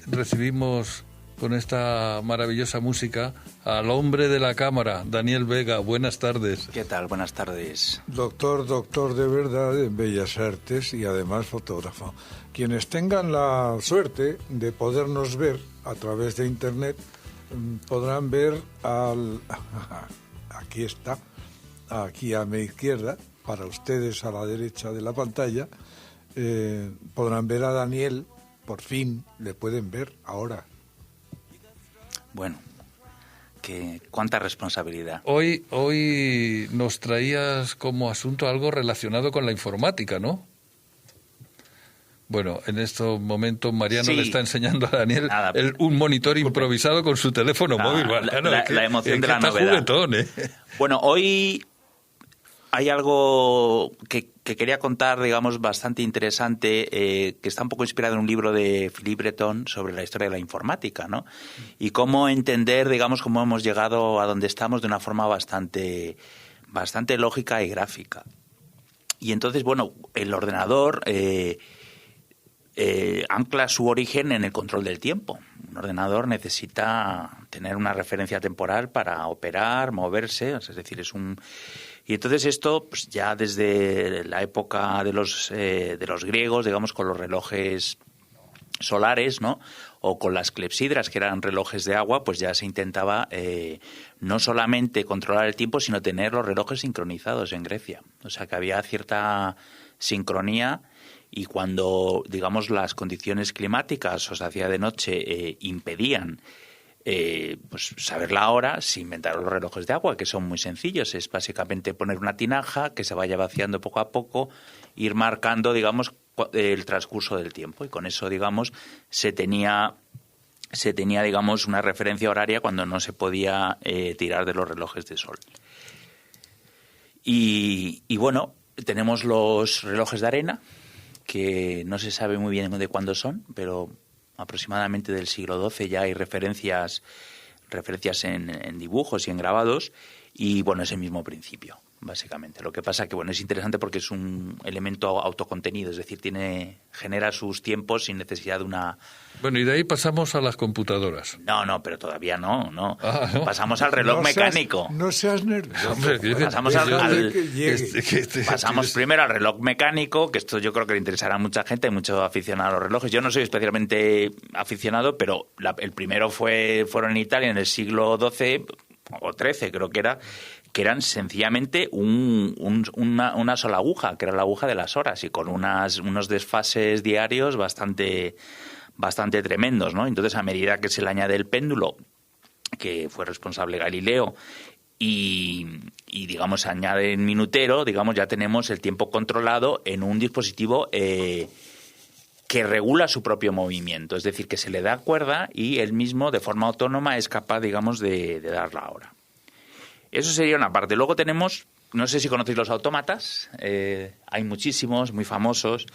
recibimos con esta maravillosa música al hombre de la cámara, Daniel Vega. Buenas tardes. ¿Qué tal? Buenas tardes. Doctor de verdad en Bellas Artes y además fotógrafo. Quienes tengan la suerte de podernos ver a través de Internet podrán ver aquí está, aquí a mi izquierda, para ustedes a la derecha de la pantalla, podrán ver a Daniel, por fin le pueden ver ahora. Bueno, cuánta responsabilidad. Hoy nos traías como asunto algo relacionado con la informática, ¿no? Bueno, en estos momentos Mariano le está enseñando a Daniel un monitor improvisado con su teléfono móvil. La emoción de la novedad. Juguetón, ¿eh? Bueno, hoy hay algo que quería contar, digamos, bastante interesante, que está un poco inspirado en un libro de Philippe Breton sobre la historia de la informática, ¿no? Y cómo entender, digamos, cómo hemos llegado a donde estamos de una forma bastante lógica y gráfica. Y entonces, bueno, el ordenador ancla su origen en el control del tiempo. Un ordenador necesita tener una referencia temporal para operar, moverse, es decir, Y entonces esto, pues ya desde la época de los griegos, digamos, con los relojes solares, ¿no? O con las clepsidras, que eran relojes de agua, pues ya se intentaba no solamente controlar el tiempo, sino tener los relojes sincronizados en Grecia. O sea, que había cierta sincronía, y cuando, digamos, las condiciones climáticas o se hacía de noche impedían pues saber la hora, se inventaron los relojes de agua, que son muy sencillos. Es básicamente poner una tinaja que se vaya vaciando poco a poco, ir marcando, digamos, el transcurso del tiempo, y con eso, digamos, se tenía, digamos, una referencia horaria cuando no se podía tirar de los relojes de sol. Y bueno, tenemos los relojes de arena, que no se sabe muy bien de cuándo son, pero aproximadamente del siglo XII ya hay referencias en dibujos y en grabados, y bueno, es el mismo principio, básicamente. Lo que pasa que, bueno, es interesante porque es un elemento autocontenido, es decir, genera sus tiempos sin necesidad de una... Bueno, y de ahí pasamos a las computadoras. No, pero todavía no. Pasamos al reloj mecánico. No seas nervioso. Pasamos primero al reloj mecánico, que esto yo creo que le interesará a mucha gente, hay mucho aficionado a los relojes. Yo no soy especialmente aficionado, pero el primero fueron en Italia en el siglo XII o XIII, creo que eran sencillamente una sola aguja, que era la aguja de las horas, y con unos desfases diarios bastante tremendos, ¿no? Entonces, a medida que se le añade el péndulo, que fue responsable Galileo, y digamos, añade el minutero, digamos, ya tenemos el tiempo controlado en un dispositivo que regula su propio movimiento, es decir, que se le da cuerda y él mismo, de forma autónoma, es capaz, digamos, de dar la hora. Eso sería una parte. Luego tenemos, no sé si conocéis los autómatas, hay muchísimos, muy famosos.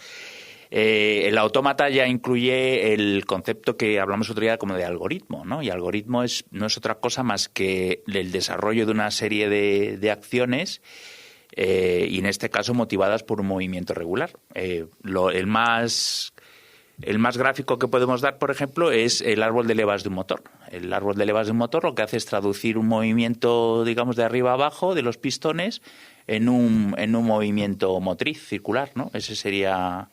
El autómata ya incluye el concepto que hablamos otro día como de algoritmo, ¿no? Y algoritmo no es otra cosa más que el desarrollo de una serie de acciones, y en este caso motivadas por un movimiento regular. El más gráfico que podemos dar, por ejemplo, es el árbol de levas de un motor. El árbol de levas de un motor lo que hace es traducir un movimiento, digamos, de arriba a abajo de los pistones en un movimiento motriz circular, ¿no? Ese sería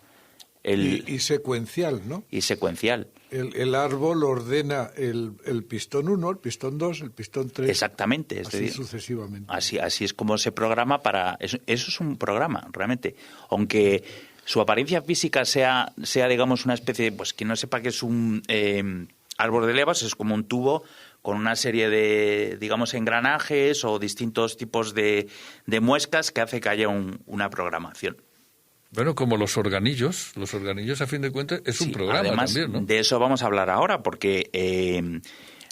y secuencial, ¿no? Y secuencial. El árbol ordena el pistón 1, el pistón 2, el pistón 3. Exactamente. Así sucesivamente. Así es como se programa eso es un programa, realmente. Aunque su apariencia física sea digamos, una especie, pues quien no sepa que es un árbol de levas, es como un tubo con una serie de, digamos, engranajes o distintos tipos de muescas que hace que haya una programación. Bueno, como los organillos a fin de cuentas es un programa además, también, ¿no? De eso vamos a hablar ahora, porque...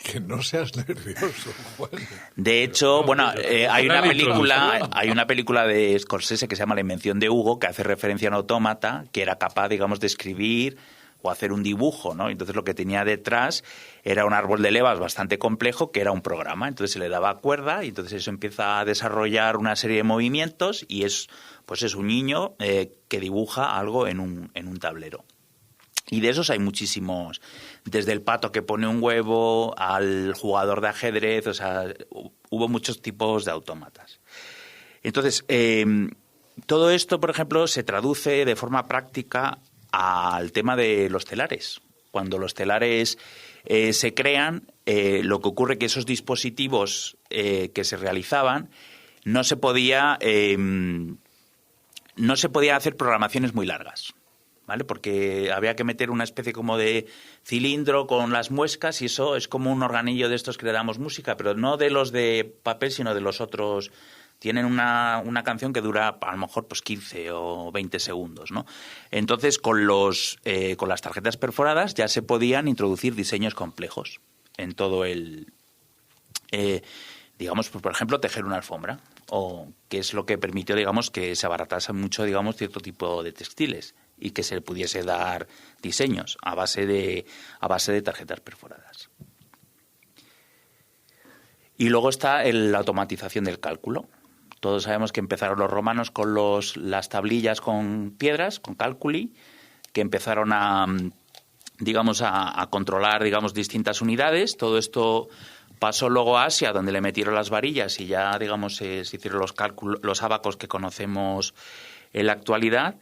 Que no seas nervioso, Juan. De hecho, bueno, hay una película de Scorsese que se llama La invención de Hugo, que hace referencia a un autómata que era capaz, digamos, de escribir o hacer un dibujo, ¿no? Entonces lo que tenía detrás era un árbol de levas bastante complejo, que era un programa. Entonces se le daba cuerda y entonces eso empieza a desarrollar una serie de movimientos y es un niño que dibuja algo en un tablero. Y de esos hay muchísimos, desde el pato que pone un huevo al jugador de ajedrez, o sea, hubo muchos tipos de autómatas. Entonces, todo esto, por ejemplo, se traduce de forma práctica al tema de los telares. Cuando los telares se crean, lo que ocurre es que esos dispositivos que se realizaban no se podía hacer programaciones muy largas, ¿vale? Porque había que meter una especie como de cilindro con las muescas y eso es como un organillo de estos que le damos música, pero no de los de papel, sino de los otros. Tienen una canción que dura a lo mejor pues 15 o 20 segundos, ¿no? Entonces con las tarjetas perforadas ya se podían introducir diseños complejos en todo digamos, por ejemplo, tejer una alfombra o que es lo que permitió, digamos, que se abaratase mucho, digamos, cierto tipo de textiles y que se le pudiese dar diseños a base de tarjetas perforadas. Y luego está la automatización del cálculo. Todos sabemos que empezaron los romanos con las tablillas con piedras, con cálculi, que empezaron a controlar, digamos, distintas unidades. Todo esto pasó luego a Asia, donde le metieron las varillas y ya, digamos, se hicieron los ábacos que conocemos en la actualidad.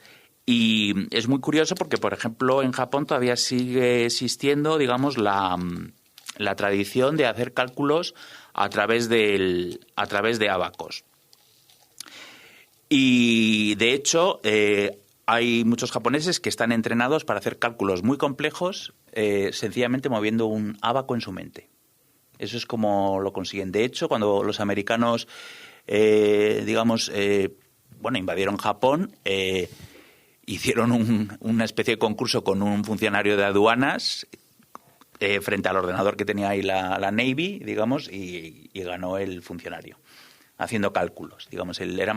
Y es muy curioso porque, por ejemplo, en Japón todavía sigue existiendo, digamos, la tradición de hacer cálculos a través de ábacos. Y, de hecho, hay muchos japoneses que están entrenados para hacer cálculos muy complejos sencillamente moviendo un ábaco en su mente. Eso es como lo consiguen. De hecho, cuando los americanos, invadieron Japón, hicieron una especie de concurso con un funcionario de aduanas frente al ordenador que tenía ahí la Navy, digamos, y ganó el funcionario haciendo cálculos. Digamos, él era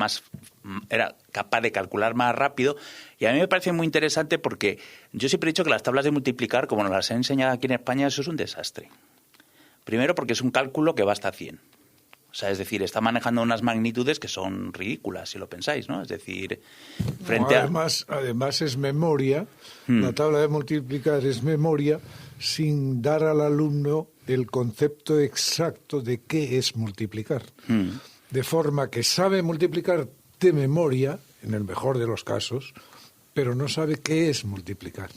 capaz de calcular más rápido, y a mí me parece muy interesante porque yo siempre he dicho que las tablas de multiplicar, como nos las he enseñado aquí en España, eso es un desastre. Primero porque es un cálculo que va hasta 100. O sea, es decir, está manejando unas magnitudes que son ridículas, si lo pensáis, ¿no? Es decir, Además es memoria, la tabla de multiplicar es memoria, sin dar al alumno el concepto exacto de qué es multiplicar. De forma que sabe multiplicar de memoria, en el mejor de los casos, pero no sabe qué es multiplicar.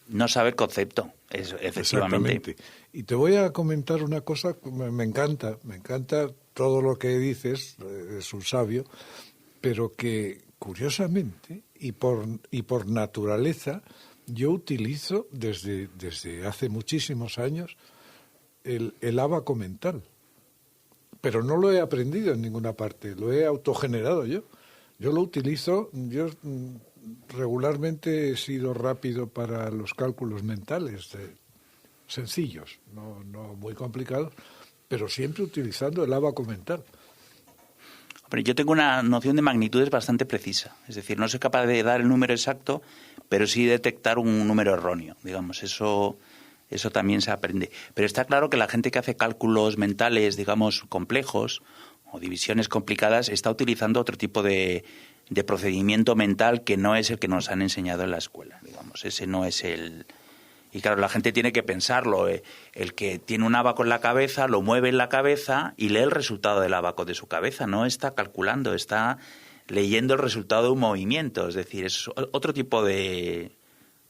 No sabe el concepto, efectivamente. Exactamente. Y te voy a comentar una cosa que me encanta todo lo que dices, es un sabio, pero que curiosamente y por naturaleza yo utilizo desde hace muchísimos años el ábaco mental. Pero no lo he aprendido en ninguna parte, lo he autogenerado yo. Yo lo utilizo, regularmente he sido rápido para los cálculos mentales, sencillos, no muy complicados, pero siempre utilizando el ábaco mental. Pero yo tengo una noción de magnitudes bastante precisa, es decir, no soy capaz de dar el número exacto, pero sí detectar un número erróneo, digamos, eso también se aprende. Pero está claro que la gente que hace cálculos mentales, digamos, complejos o divisiones complicadas, está utilizando otro tipo de procedimiento mental que no es el que nos han enseñado en la escuela, digamos. Ese no es el... Y claro, la gente tiene que pensarlo. El que tiene un ábaco en la cabeza, lo mueve en la cabeza y lee el resultado del ábaco de su cabeza. No está calculando, está leyendo el resultado de un movimiento. Es decir, es otro tipo de...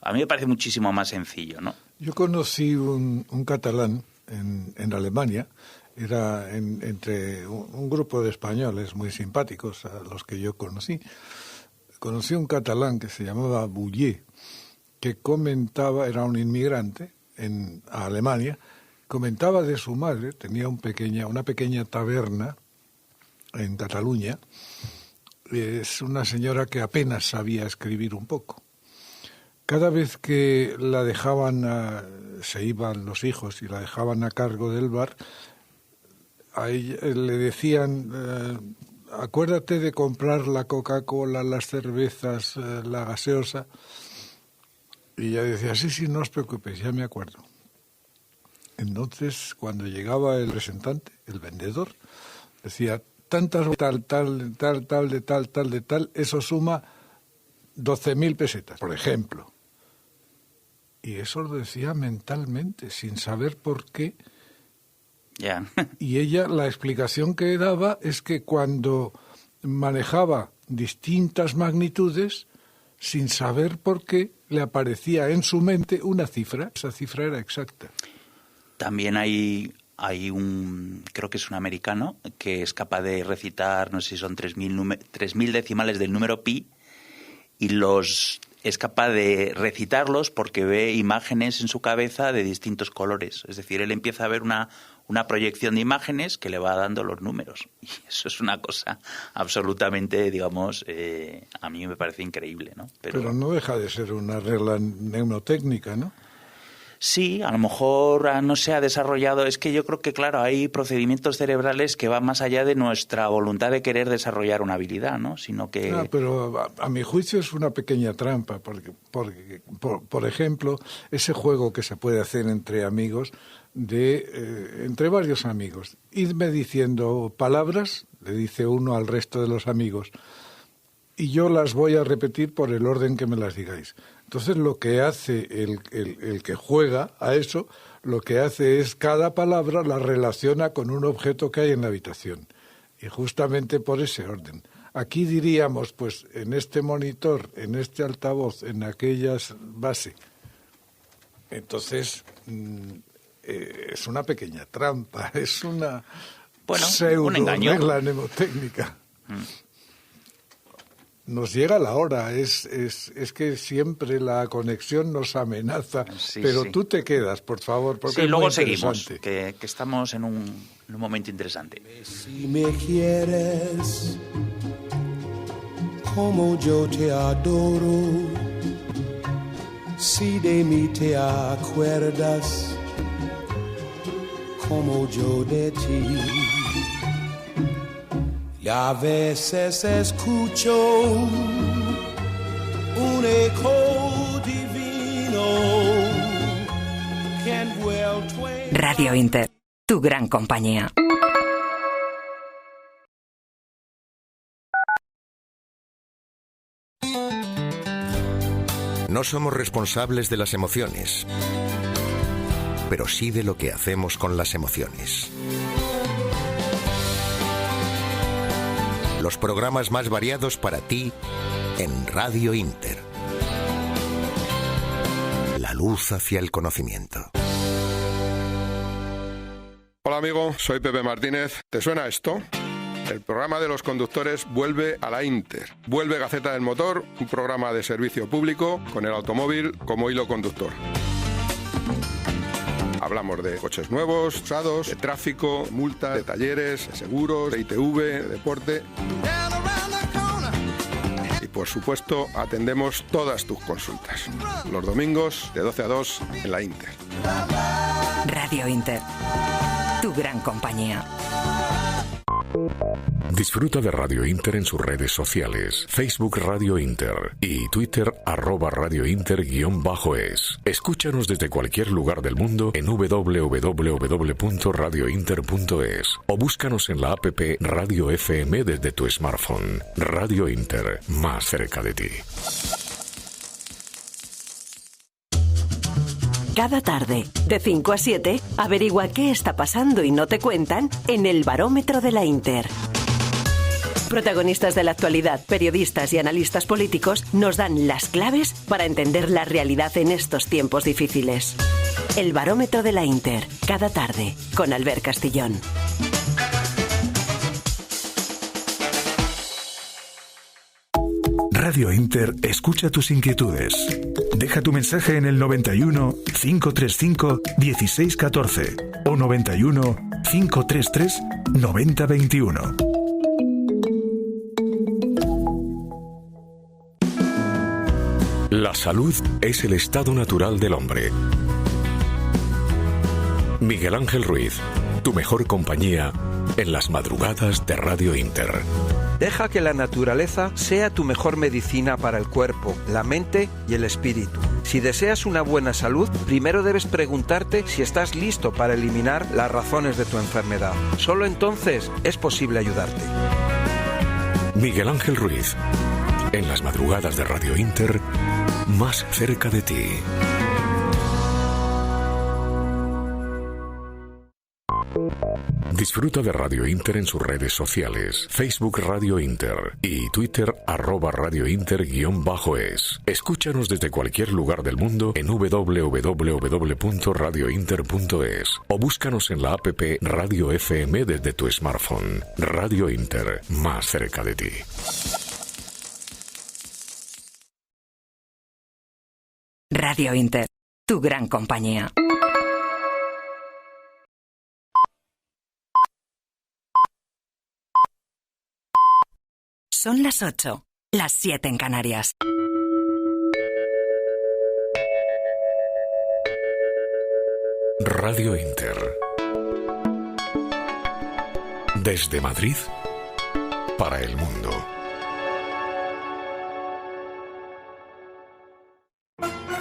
A mí me parece muchísimo más sencillo, ¿no? Yo conocí un catalán en Alemania. Era entre un grupo de españoles muy simpáticos a los que yo conocí. Conocí un catalán que se llamaba Bouillet, que comentaba, era un inmigrante a Alemania, comentaba de su madre, tenía una pequeña taberna en Cataluña. Es una señora que apenas sabía escribir un poco. Cada vez que la dejaban, se iban los hijos y la dejaban a cargo del bar, a ella, le decían, acuérdate de comprar la Coca-Cola, las cervezas, la gaseosa. Y ella decía, sí, no os preocupéis, ya me acuerdo. Entonces, cuando llegaba el representante, el vendedor, decía, tantas tal, eso suma 12.000 pesetas, por ejemplo. Y eso lo decía mentalmente, sin saber por qué. Yeah. Y ella, la explicación que daba es que cuando manejaba distintas magnitudes, sin saber por qué, le aparecía en su mente una cifra. Esa cifra era exacta. También hay creo que es un americano, que es capaz de recitar, no sé si son 3.000 decimales del número pi, y es capaz de recitarlos porque ve imágenes en su cabeza de distintos colores. Es decir, él empieza a ver una proyección de imágenes que le va dando los números. Y eso es una cosa absolutamente, digamos, a mí me parece increíble, ¿no? Pero no deja de ser una regla mnemotécnica, ¿no? Sí, a lo mejor no se ha desarrollado. Es que yo creo que, claro, hay procedimientos cerebrales que van más allá de nuestra voluntad de querer desarrollar una habilidad, ¿no? Sino que... No, pero a mi juicio es una pequeña trampa, porque por ejemplo, ese juego que se puede hacer entre amigos, entre varios amigos, idme diciendo palabras, le dice uno al resto de los amigos, y yo las voy a repetir por el orden que me las digáis. Entonces lo que hace el que juega a eso, lo que hace es cada palabra la relaciona con un objeto que hay en la habitación. Y justamente por ese orden. Aquí diríamos, pues, en este monitor, en este altavoz, en aquellas base. Entonces, es una pequeña trampa, es una pseudo regla mnemotécnica. Nos llega la hora, es que siempre la conexión nos amenaza, pero tú te quedas, por favor, porque es luego muy seguimos, interesante. que estamos en un momento interesante. Si me quieres como yo te adoro, si de mí te acuerdas como yo de ti. Y a veces escucho un eco divino que envuelto en... Radio Inter, tu gran compañía. No somos responsables de las emociones, pero sí de lo que hacemos con las emociones. Los programas más variados para ti en Radio Inter. La luz hacia el conocimiento. Hola amigo, soy Pepe Martínez. ¿Te suena esto? El programa de los conductores vuelve a la Inter. Vuelve Gaceta del Motor, un programa de servicio público con el automóvil como hilo conductor. Hablamos de coches nuevos, usados, de tráfico, multas, de talleres, de seguros, de ITV, de deporte. Y por supuesto, atendemos todas tus consultas. Los domingos de 12 a 2 en la Inter. Radio Inter, tu gran compañía. Disfruta de Radio Inter en sus redes sociales, Facebook Radio Inter y Twitter @Radio Inter_es. Escúchanos desde cualquier lugar del mundo en www.radiointer.es o búscanos en la app Radio FM desde tu smartphone. Radio Inter, más cerca de ti. Cada tarde, de 5 a 7, averigua qué está pasando y no te cuentan en el Barómetro de la Inter. Protagonistas de la actualidad, periodistas y analistas políticos nos dan las claves para entender la realidad en estos tiempos difíciles. El Barómetro de la Inter, cada tarde, con Albert Castillón. Radio Inter escucha tus inquietudes. Deja tu mensaje en el 91 535 1614 o 91 533 9021. La salud es el estado natural del hombre. Miguel Ángel Ruiz, tu mejor compañía en las madrugadas de Radio Inter. Deja que la naturaleza sea tu mejor medicina para el cuerpo, la mente y el espíritu. Si deseas una buena salud, primero debes preguntarte si estás listo para eliminar las razones de tu enfermedad. Solo entonces es posible ayudarte. Miguel Ángel Ruiz, en las madrugadas de Radio Inter, más cerca de ti. Disfruta de Radio Inter en sus redes sociales, Facebook Radio Inter y Twitter @Radio Inter_es. Escúchanos desde cualquier lugar del mundo en www.radiointer.es o búscanos en la app Radio FM desde tu smartphone. Radio Inter, más cerca de ti. Radio Inter, tu gran compañía. Son las 8, las 7 en Canarias. Radio Inter. Desde Madrid para el mundo.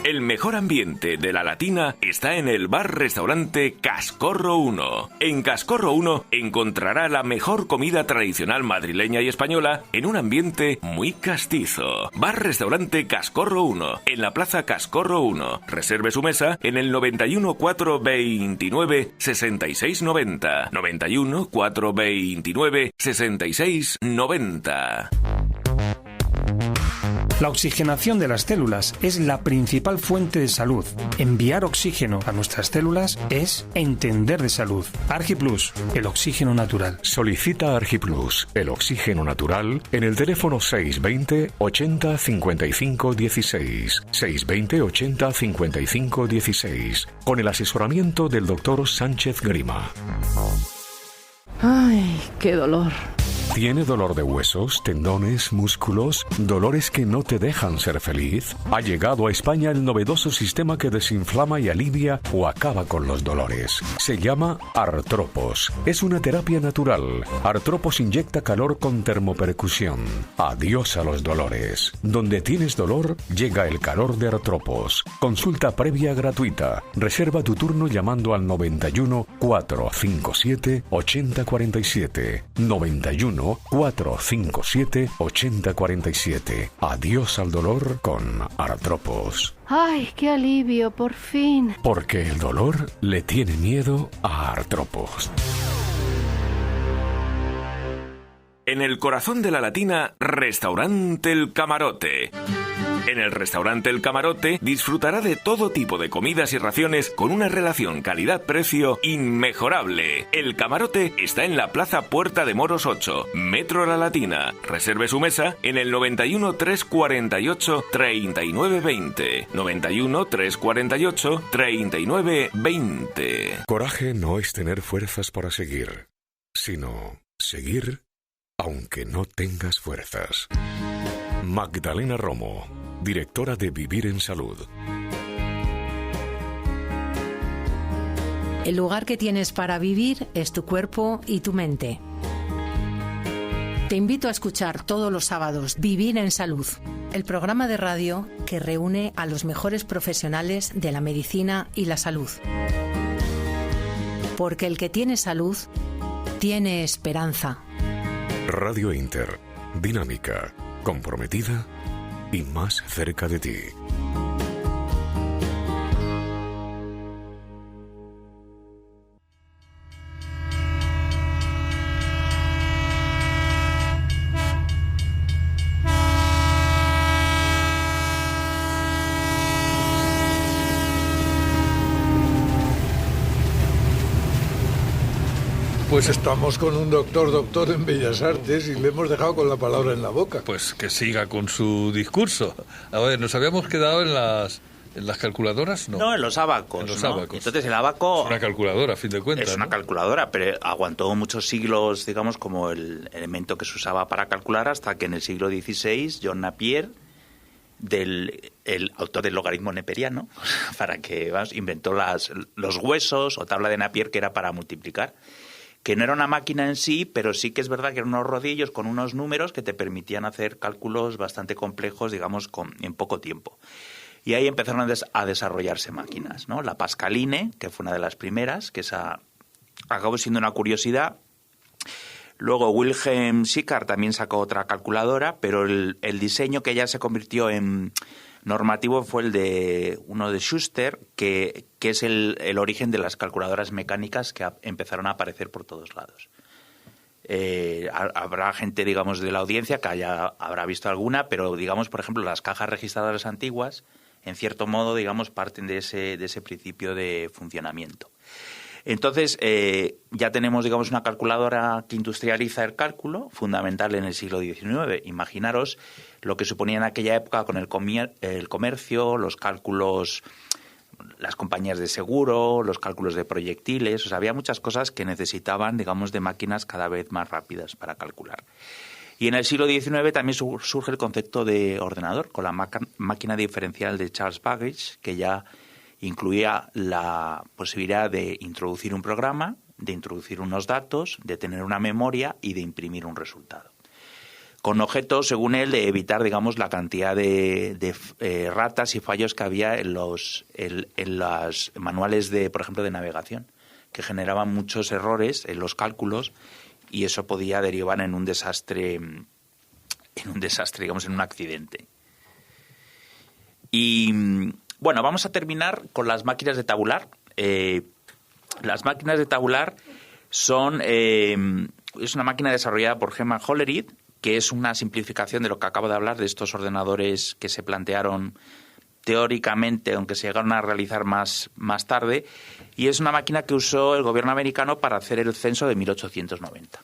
El mejor ambiente de La Latina está en el bar-restaurante Cascorro 1. En Cascorro 1 encontrará la mejor comida tradicional madrileña y española en un ambiente muy castizo. Bar-restaurante Cascorro 1, en la Plaza Cascorro 1. Reserve su mesa en el 91 429 66 90. 91 429 66 90. La oxigenación de las células es la principal fuente de salud. Enviar oxígeno a nuestras células es entender de salud. Argiplus, el oxígeno natural. Solicita Argiplus, el oxígeno natural, en el teléfono 620 80 55 16. 620 80 55 16. Con el asesoramiento del doctor Sánchez Grima. Ay, qué dolor. ¿Tiene dolor de huesos, tendones, músculos, dolores que no te dejan ser feliz? Ha llegado a España el novedoso sistema que desinflama y alivia o acaba con los dolores. Se llama Artropos. Es una terapia natural. Artropos inyecta calor con termopercusión. Adiós a los dolores. Donde tienes dolor, llega el calor de Artropos. Consulta previa gratuita. Reserva tu turno llamando al 91 457 8047. 91 457 8047. Adiós al dolor con Artropos. Ay, qué alivio, por fin. Porque el dolor le tiene miedo a Artropos. En el corazón de La Latina, Restaurante El Camarote. En el restaurante El Camarote disfrutará de todo tipo de comidas y raciones con una relación calidad-precio inmejorable. El Camarote está en la Plaza Puerta de Moros 8, Metro La Latina. Reserve su mesa en el 91 348 39 20. 91 348 39 20. Coraje no es tener fuerzas para seguir, sino seguir aunque no tengas fuerzas. Magdalena Romo, directora de Vivir en Salud. El lugar que tienes para vivir es tu cuerpo y tu mente. Te invito a escuchar todos los sábados Vivir en Salud, el programa de radio que reúne a los mejores profesionales de la medicina y la salud. Porque el que tiene salud, tiene esperanza. Radio Inter, dinámica, comprometida y más cerca de ti. Pues estamos con un doctor en Bellas Artes y le hemos dejado con la palabra en la boca. Pues que siga con su discurso. A ver, nos habíamos quedado en las calculadoras, ¿no? No, en los abacos. En los ¿no? abacos. Entonces el abaco... Es una calculadora, a fin de cuentas. Es una calculadora, pero aguantó muchos siglos, digamos, como el elemento que se usaba para calcular, hasta que en el siglo XVI, John Napier, el autor del logaritmo neperiano, para que inventó los huesos o tabla de Napier, que era para multiplicar. Que no era una máquina en sí, pero sí que es verdad que eran unos rodillos con unos números que te permitían hacer cálculos bastante complejos, digamos, en poco tiempo. Y ahí empezaron a desarrollarse máquinas, ¿no? La Pascaline, que fue una de las primeras, que esa acabó siendo una curiosidad. Luego Wilhelm Schickard también sacó otra calculadora, pero el diseño que ya se convirtió en normativo fue el de uno de Schuster, que es el origen de las calculadoras mecánicas que empezaron a aparecer por todos lados. Habrá gente, digamos, de la audiencia que habrá visto alguna, pero, digamos, por ejemplo, las cajas registradoras antiguas, en cierto modo, digamos, parten de ese principio de funcionamiento. Entonces, ya tenemos, digamos, una calculadora que industrializa el cálculo, fundamental en el siglo XIX. Imaginaros lo que suponía en aquella época con el comercio, los cálculos, las compañías de seguro, los cálculos de proyectiles. O sea, había muchas cosas que necesitaban, digamos, de máquinas cada vez más rápidas para calcular. Y en el siglo XIX también surge el concepto de ordenador, con la máquina diferencial de Charles Babbage, que ya incluía la posibilidad de introducir un programa, de introducir unos datos, de tener una memoria y de imprimir un resultado. Con objeto, según él, de evitar, digamos, la cantidad de ratas y fallos que había en los manuales de, por ejemplo, de navegación, que generaban muchos errores en los cálculos y eso podía derivar en un desastre, digamos, en un accidente. Y bueno, vamos a terminar con las máquinas de tabular. Las máquinas de tabular son es una máquina desarrollada por Hermann Hollerith, que es una simplificación de lo que acabo de hablar, de estos ordenadores que se plantearon teóricamente, aunque se llegaron a realizar más tarde, y es una máquina que usó el gobierno americano para hacer el censo de 1890.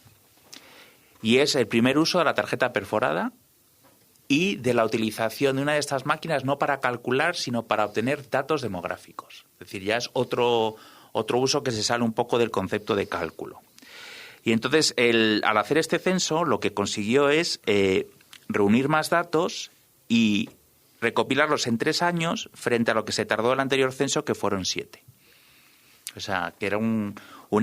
Y es el primer uso de la tarjeta perforada y de la utilización de una de estas máquinas no para calcular, sino para obtener datos demográficos. Es decir, ya es otro uso que se sale un poco del concepto de cálculo. Y entonces, al hacer este censo, lo que consiguió es reunir más datos y recopilarlos en 3 años frente a lo que se tardó el anterior censo, que fueron 7. O sea, que era un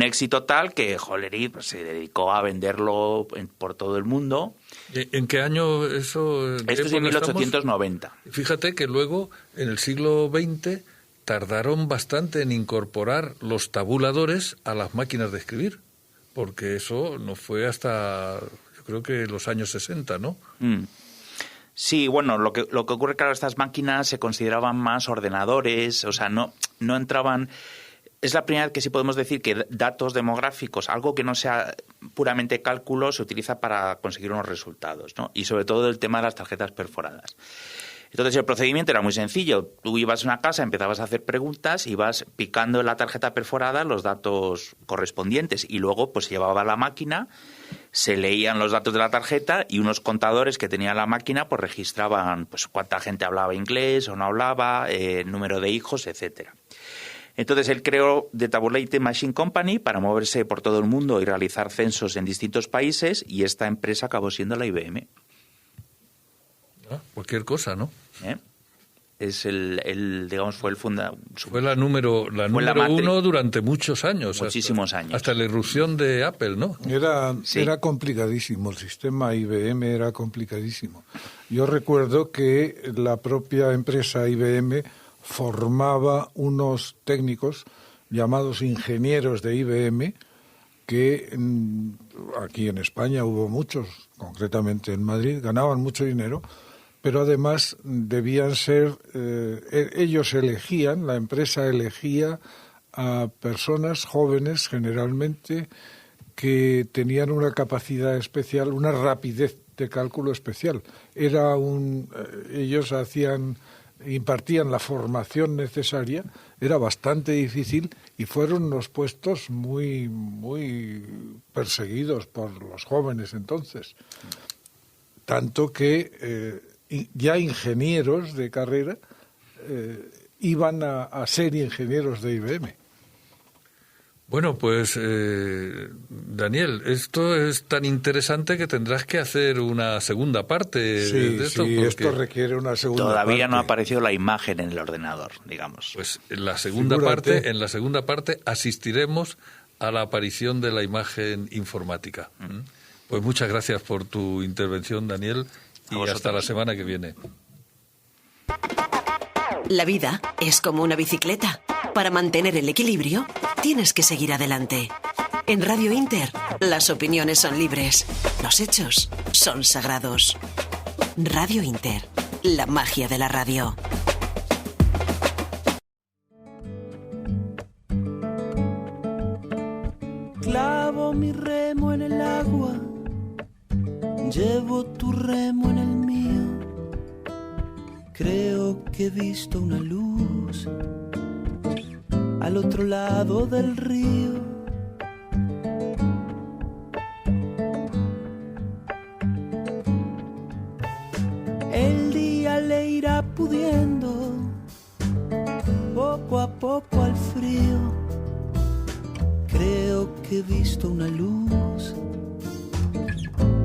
éxito tal que Hollerith se dedicó a venderlo por todo el mundo. ¿En qué año eso? Esto es en 1890. Estamos? Fíjate que luego, en el siglo XX, tardaron bastante en incorporar los tabuladores a las máquinas de escribir. Porque eso no fue hasta, yo creo que los años 60, ¿no? Sí, bueno, lo que ocurre es que claro, estas máquinas se consideraban más ordenadores, o sea, no entraban... Es la primera vez que sí podemos decir que datos demográficos, algo que no sea puramente cálculo, se utiliza para conseguir unos resultados, ¿no? Y sobre todo el tema de las tarjetas perforadas. Entonces el procedimiento era muy sencillo. Tú ibas a una casa, empezabas a hacer preguntas, ibas picando en la tarjeta perforada los datos correspondientes y luego pues se llevaba a la máquina, se leían los datos de la tarjeta y unos contadores que tenía la máquina pues registraban pues cuánta gente hablaba inglés o no hablaba, el número de hijos, etcétera. Entonces él creó The Tabulating Machine Company para moverse por todo el mundo y realizar censos en distintos países y esta empresa acabó siendo la IBM. Cualquier cosa, ¿no? Es digamos, fue el fundador. Fue la número uno durante muchos años. Muchísimos años. Hasta la irrupción de Apple, ¿no? Era complicadísimo, el sistema IBM era complicadísimo. Yo recuerdo que la propia empresa IBM formaba unos técnicos llamados ingenieros de IBM que aquí en España hubo muchos, concretamente en Madrid, ganaban mucho dinero, pero además debían ser, ellos elegían, la empresa elegía a personas jóvenes generalmente que tenían una capacidad especial, una rapidez de cálculo especial. Ellos impartían la formación necesaria, era bastante difícil y fueron unos puestos muy, muy perseguidos por los jóvenes entonces. Tanto que ya ingenieros de carrera iban a ser ingenieros de IBM. Bueno, pues Daniel, esto es tan interesante que tendrás que hacer una segunda parte de esto. Sí, esto requiere una segunda parte. Todavía no ha aparecido la imagen en el ordenador, digamos. Pues en la segunda parte asistiremos a la aparición de la imagen informática. Pues muchas gracias por tu intervención, Daniel, y hasta la semana que viene. La vida es como una bicicleta. Para mantener el equilibrio, tienes que seguir adelante. En Radio Inter, las opiniones son libres, los hechos son sagrados. Radio Inter, la magia de la radio. Clavo mi remo en el agua, llevo tu remo en el mío. Creo que he visto una luz al otro lado del río. El día le irá pudiendo poco a poco al frío. Creo que he visto una luz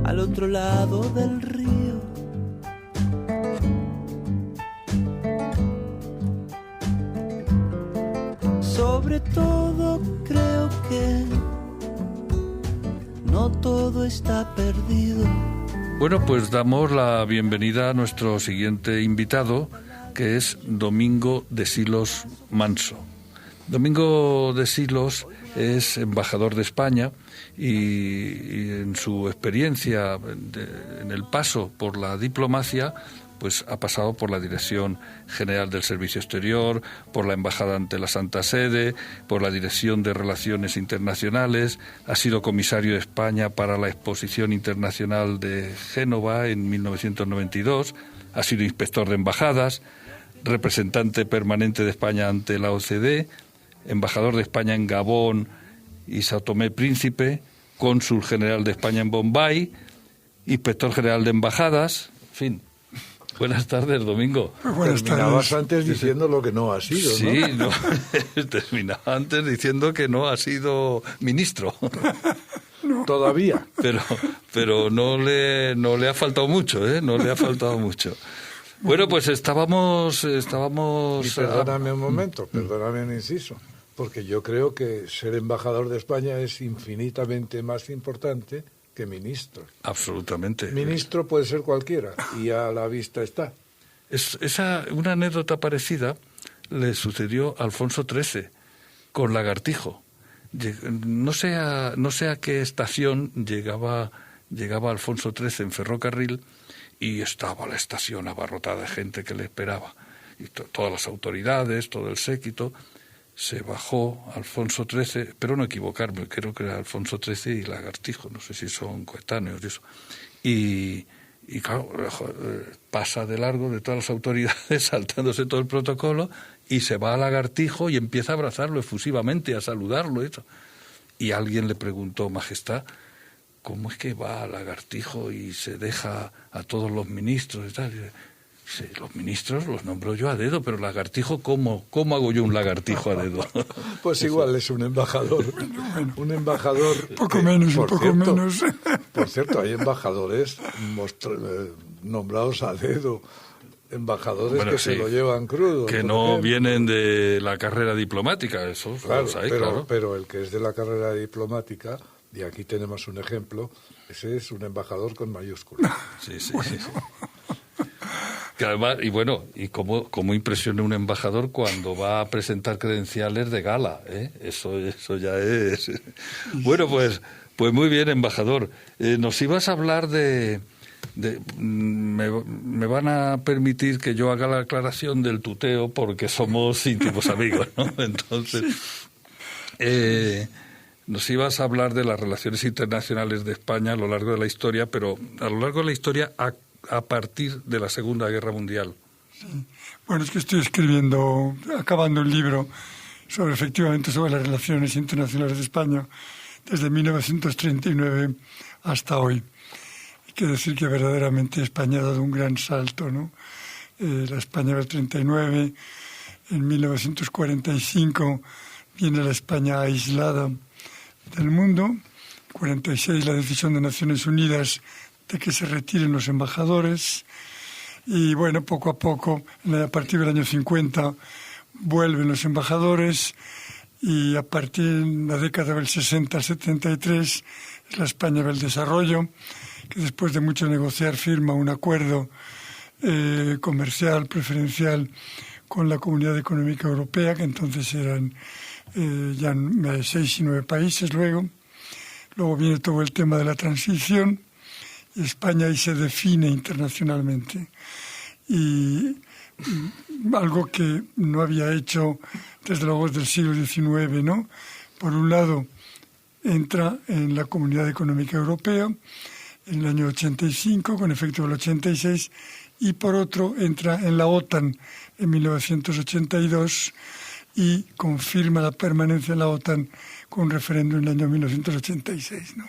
al otro lado del río. sobre todo creo que no todo está perdido. Bueno, pues damos la bienvenida a nuestro siguiente invitado, que es Domingo de Silos Manso. Domingo de Silos es embajador de España y en su experiencia en el paso por la diplomacia, pues ha pasado por la Dirección General del Servicio Exterior, por la Embajada ante la Santa Sede, por la Dirección de Relaciones Internacionales, ha sido comisario de España para la Exposición Internacional de Génova en 1992, ha sido inspector de embajadas, representante permanente de España ante la OCDE, embajador de España en Gabón y Sao Tomé Príncipe, cónsul general de España en Bombay, inspector general de embajadas, en fin. Buenas tardes, Domingo. Terminabas antes diciendo lo que no ha sido, ¿no? Sí, no, terminaba antes diciendo que no ha sido ministro. No. Todavía. Pero no le ha faltado mucho, ¿eh? No le ha faltado mucho. Bueno, pues estábamos... Y perdóname un momento, perdóname un inciso, porque yo creo que ser embajador de España es infinitamente más importante que ministro. Absolutamente. Ministro puede ser cualquiera, y a la vista está. Una anécdota parecida le sucedió a Alfonso XIII con Lagartijo. No sé a qué estación llegaba Alfonso XIII en ferrocarril, y estaba la estación abarrotada de gente que le esperaba. Y todas las autoridades, todo el séquito. Se bajó Alfonso XIII, espero no equivocarme, creo que era Alfonso XIII y Lagartijo, no sé si son coetáneos y eso. Y claro, pasa de largo de todas las autoridades, saltándose todo el protocolo, y se va a Lagartijo y empieza a abrazarlo efusivamente, a saludarlo. Y alguien le preguntó: Majestad, ¿cómo es que va a Lagartijo y se deja a todos los ministros y tal? Y dice: sí, los ministros los nombro yo a dedo, pero Lagartijo, ¿cómo hago yo un lagartijo a dedo? Pues igual es un embajador. Un embajador... Poco menos. Por cierto, hay embajadores nombrados a dedo, embajadores que se lo llevan crudo. Que no vienen de la carrera diplomática, eso. Claro, los hay, claro. Pero el que es de la carrera diplomática, y aquí tenemos un ejemplo, ese es un embajador con mayúsculas. Sí. Que además, y cómo impresiona un embajador cuando va a presentar credenciales de gala, ¿eh? Eso ya es. Bueno, pues muy bien, embajador. Nos ibas a hablar me van a permitir que yo haga la aclaración del tuteo porque somos íntimos amigos, ¿no? Entonces, nos ibas a hablar de las relaciones internacionales de España a lo largo de la historia, pero a lo largo de la historia a partir de la Segunda Guerra Mundial. Sí. Bueno, es que estoy acabando un libro sobre las relaciones internacionales de España desde 1939 hasta hoy. Hay que decir que verdaderamente España ha dado un gran salto, ¿no? La España del 39, en 1945 viene la España aislada del mundo, 46 la decisión de Naciones Unidas de que se retiren los embajadores, y bueno, poco a poco, a partir del año 50, vuelven los embajadores, y a partir de la década del 60-73 es la España del desarrollo, que después de mucho negociar firma un acuerdo comercial preferencial con la Comunidad Económica Europea, que entonces eran ya 6 y 9 países luego. Luego viene todo el tema de la transición, y España ahí se define internacionalmente. Y algo que no había hecho desde luego desde el siglo XIX, ¿no? Por un lado, entra en la Comunidad Económica Europea en el año 85, con efecto del 86, y por otro, entra en la OTAN en 1982 y confirma la permanencia en la OTAN con un referéndum en el año 1986, ¿no?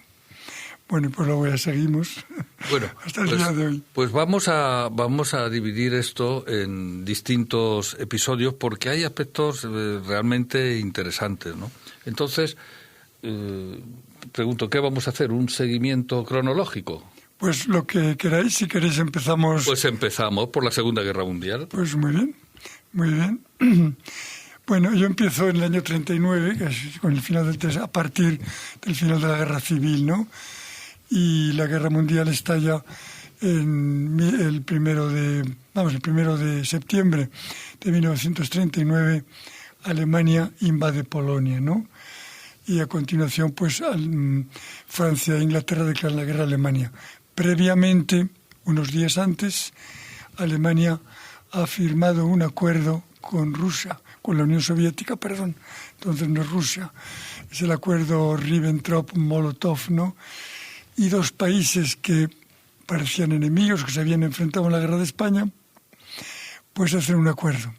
Bueno, pues luego ya seguimos. Bueno, hasta el día de hoy. Pues vamos a dividir esto en distintos episodios porque hay aspectos realmente interesantes, ¿no? Entonces, pregunto, ¿qué vamos a hacer? ¿Un seguimiento cronológico? Pues lo que queráis, si queréis empezamos... Pues empezamos por la Segunda Guerra Mundial. Pues muy bien. Bueno, yo empiezo en el año 39, que es con el final a partir del final de la Guerra Civil, ¿no? Y la Guerra Mundial estalla el 1 de septiembre de 1939. Alemania invade Polonia, ¿no? Y a continuación, pues, Francia e Inglaterra declaran la guerra a Alemania. Previamente, unos días antes, Alemania ha firmado un acuerdo con la Unión Soviética, entonces no es Rusia, es el acuerdo Ribbentrop-Molotov, ¿no? Y dos países que parecían enemigos, que se habían enfrentado en la guerra de España, pues hacen un acuerdo.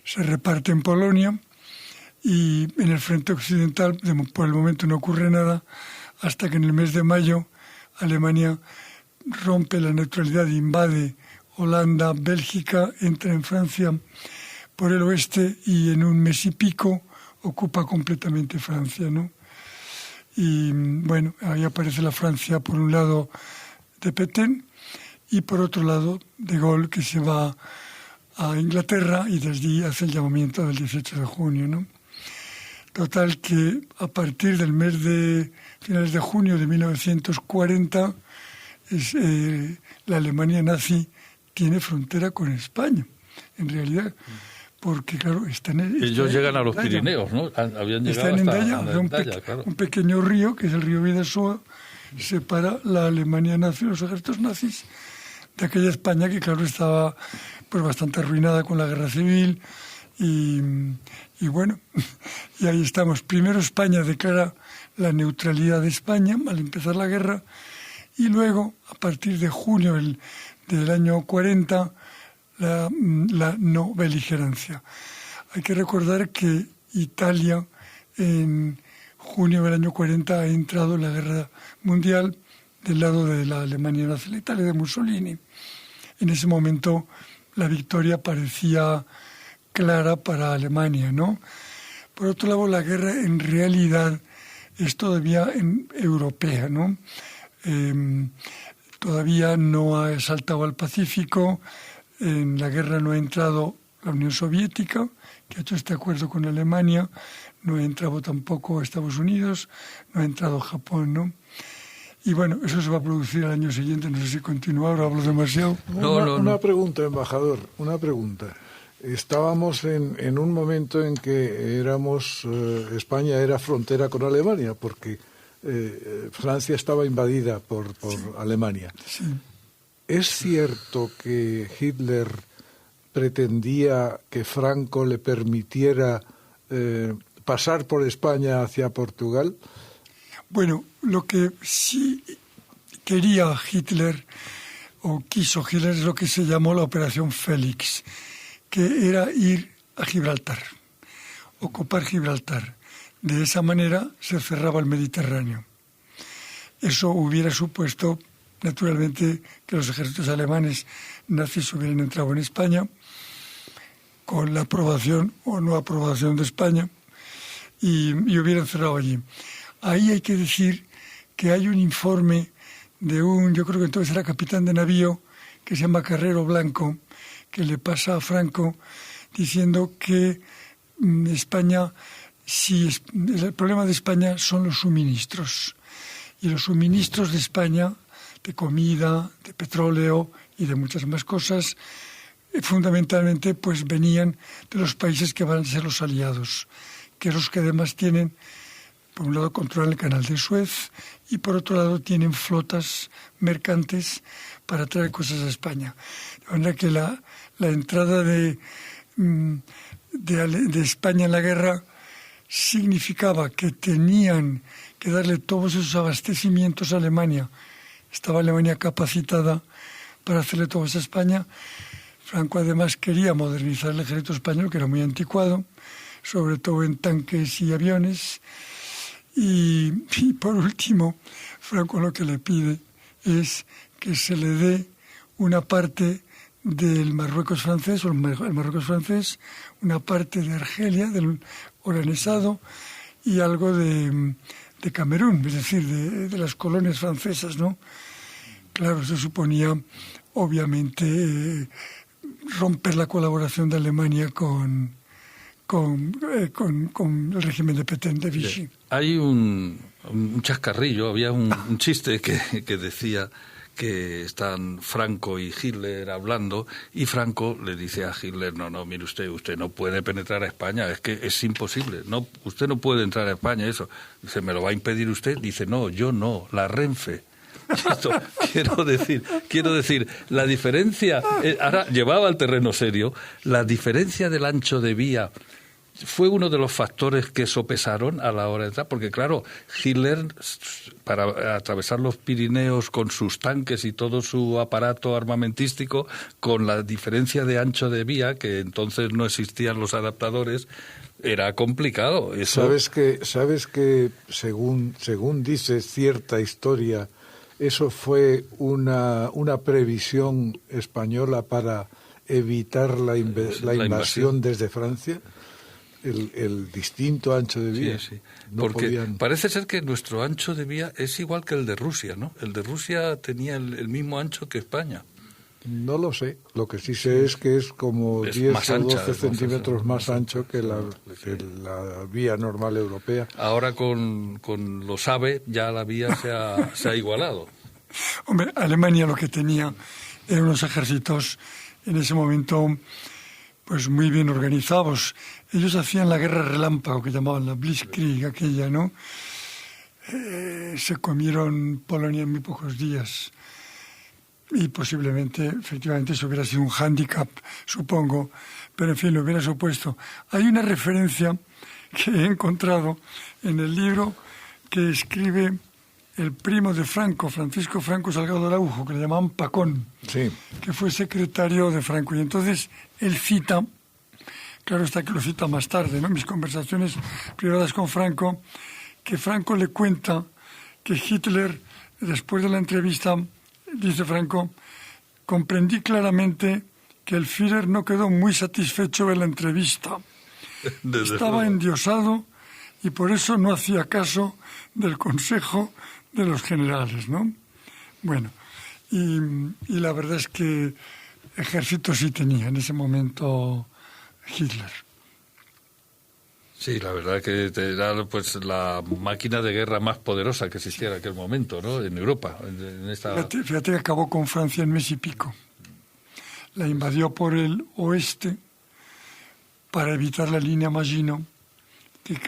Se reparten Polonia y en el frente occidental, por el momento no ocurre nada, hasta que en el mes de mayo Alemania rompe la neutralidad, invade Holanda, Bélgica, entra en Francia por el oeste y en un mes y pico ocupa completamente Francia, ¿no? Y bueno, ahí aparece la Francia por un lado de Pétain y por otro lado de Gaulle, que se va a Inglaterra y desde allí hace el llamamiento del 18 de junio, ¿no? Total que a partir del mes de finales de junio de 1940 la Alemania nazi tiene frontera con España, en realidad, porque claro, ellos llegan a los Pirineos, ¿no? Habían llegado están hasta Endaya, claro. Un pequeño río, que es el río Bidasoa, separa la Alemania nazi, los ejércitos nazis, de aquella España que claro estaba pues bastante arruinada con la guerra civil y bueno, y ahí estamos. Primero España declara la neutralidad de España al empezar la guerra y luego, a partir de junio del año 40, la no beligerancia. Hay que recordar que Italia en junio del año 40 ha entrado en la guerra mundial del lado de la Alemania nazi, la Italia de Mussolini. En ese momento la victoria parecía clara para Alemania, ¿no? Por otro lado, la guerra en realidad es todavía europea, ¿no? Todavía no ha saltado al Pacífico, en la guerra no ha entrado la Unión Soviética, que ha hecho este acuerdo con Alemania, no ha entrado tampoco Estados Unidos, no ha entrado Japón, ¿no? Y bueno, eso se va a producir al año siguiente, no sé si continúa, ahora hablo demasiado. Una pregunta, embajador, una pregunta. Estábamos en un momento en que España era frontera con Alemania, porque Francia estaba invadida por Alemania. Sí. ¿Es cierto que Hitler pretendía que Franco le permitiera pasar por España hacia Portugal? Bueno, lo que sí quería Hitler, o quiso Hitler, es lo que se llamó la Operación Félix, que era ir a Gibraltar, ocupar Gibraltar. De esa manera se cerraba el Mediterráneo. Eso hubiera supuesto, naturalmente, que los ejércitos alemanes nazis hubieran entrado en España, con la aprobación o no aprobación de España, y hubieran cerrado allí. Ahí hay que decir que hay un informe de yo creo que entonces era capitán de navío, que se llama Carrero Blanco, que le pasa a Franco diciendo que España, el problema de España son los suministros. Y los suministros de España, de comida, de petróleo y de muchas más cosas, fundamentalmente pues venían de los países que van a ser los aliados, que los que además tienen, por un lado controlan el canal de Suez y por otro lado tienen flotas mercantes para traer cosas a España. De manera que la entrada de España en la guerra significaba que tenían que darle todos esos abastecimientos a Alemania. Estaba Alemania capacitada para hacerle todo eso a España. Franco además quería modernizar el ejército español, que era muy anticuado, sobre todo en tanques y aviones. Y por último, Franco lo que le pide es que se le dé una parte del Marruecos francés, o el Marruecos francés, una parte de Argelia, del Oranesado, y algo de Camerún, es decir, de las colonias francesas, ¿no? Claro, eso suponía, obviamente, romper la colaboración de Alemania con con el régimen de Petén, de Vichy. Hay un chascarrillo, había un chiste que decía que están Franco y Hitler hablando, y Franco le dice a Hitler, no, mire usted no puede penetrar a España, es que es imposible, usted no puede entrar a España, eso. Dice, ¿me lo va a impedir usted? Dice, no, yo no, la Renfe. Esto, quiero decir, la diferencia, ahora llevaba al terreno serio, la diferencia del ancho de vía fue uno de los factores que sopesaron a la hora de entrar, porque claro, Hitler, para atravesar los Pirineos con sus tanques y todo su aparato armamentístico, con la diferencia de ancho de vía, que entonces no existían los adaptadores, era complicado. Eso... ¿Sabes que según dice cierta historia, eso fue una previsión española para evitar la invasión desde Francia? El distinto ancho de vía. Sí. Porque parece ser que nuestro ancho de vía es igual que el de Rusia, ¿no? El de Rusia tenía el mismo ancho que España. No lo sé. Lo que sí sé es que es como 10 o 12 centímetros más ancho que la vía normal europea. Ahora con los AVE ya la vía se ha igualado. Hombre, Alemania lo que tenía eran unos ejércitos en ese momento pues muy bien organizados. Ellos hacían la guerra relámpago, que llamaban la Blitzkrieg, aquella, ¿no? Se comieron Polonia en muy pocos días. Y posiblemente, efectivamente, eso hubiera sido un hándicap, supongo. Pero, en fin, lo hubiera supuesto. Hay una referencia que he encontrado en el libro que escribe el primo de Franco, Francisco Franco Salgado Araujo, que le llamaban Pacón, sí, que fue secretario de Franco. Y entonces él cita, claro está que lo cita más tarde, ¿no? Mis conversaciones privadas con Franco, que Franco le cuenta que Hitler, después de la entrevista, dice Franco, comprendí claramente que el Führer no quedó muy satisfecho de la entrevista. Estaba endiosado y por eso no hacía caso del consejo de los generales, ¿no? Bueno, y la verdad es que ejército sí tenía en ese momento Hitler. Sí, la verdad que era pues la máquina de guerra más poderosa que existía en aquel momento, ¿no? En Europa. Fíjate que acabó con Francia en mes y pico. La invadió por el oeste para evitar la línea Maginot, que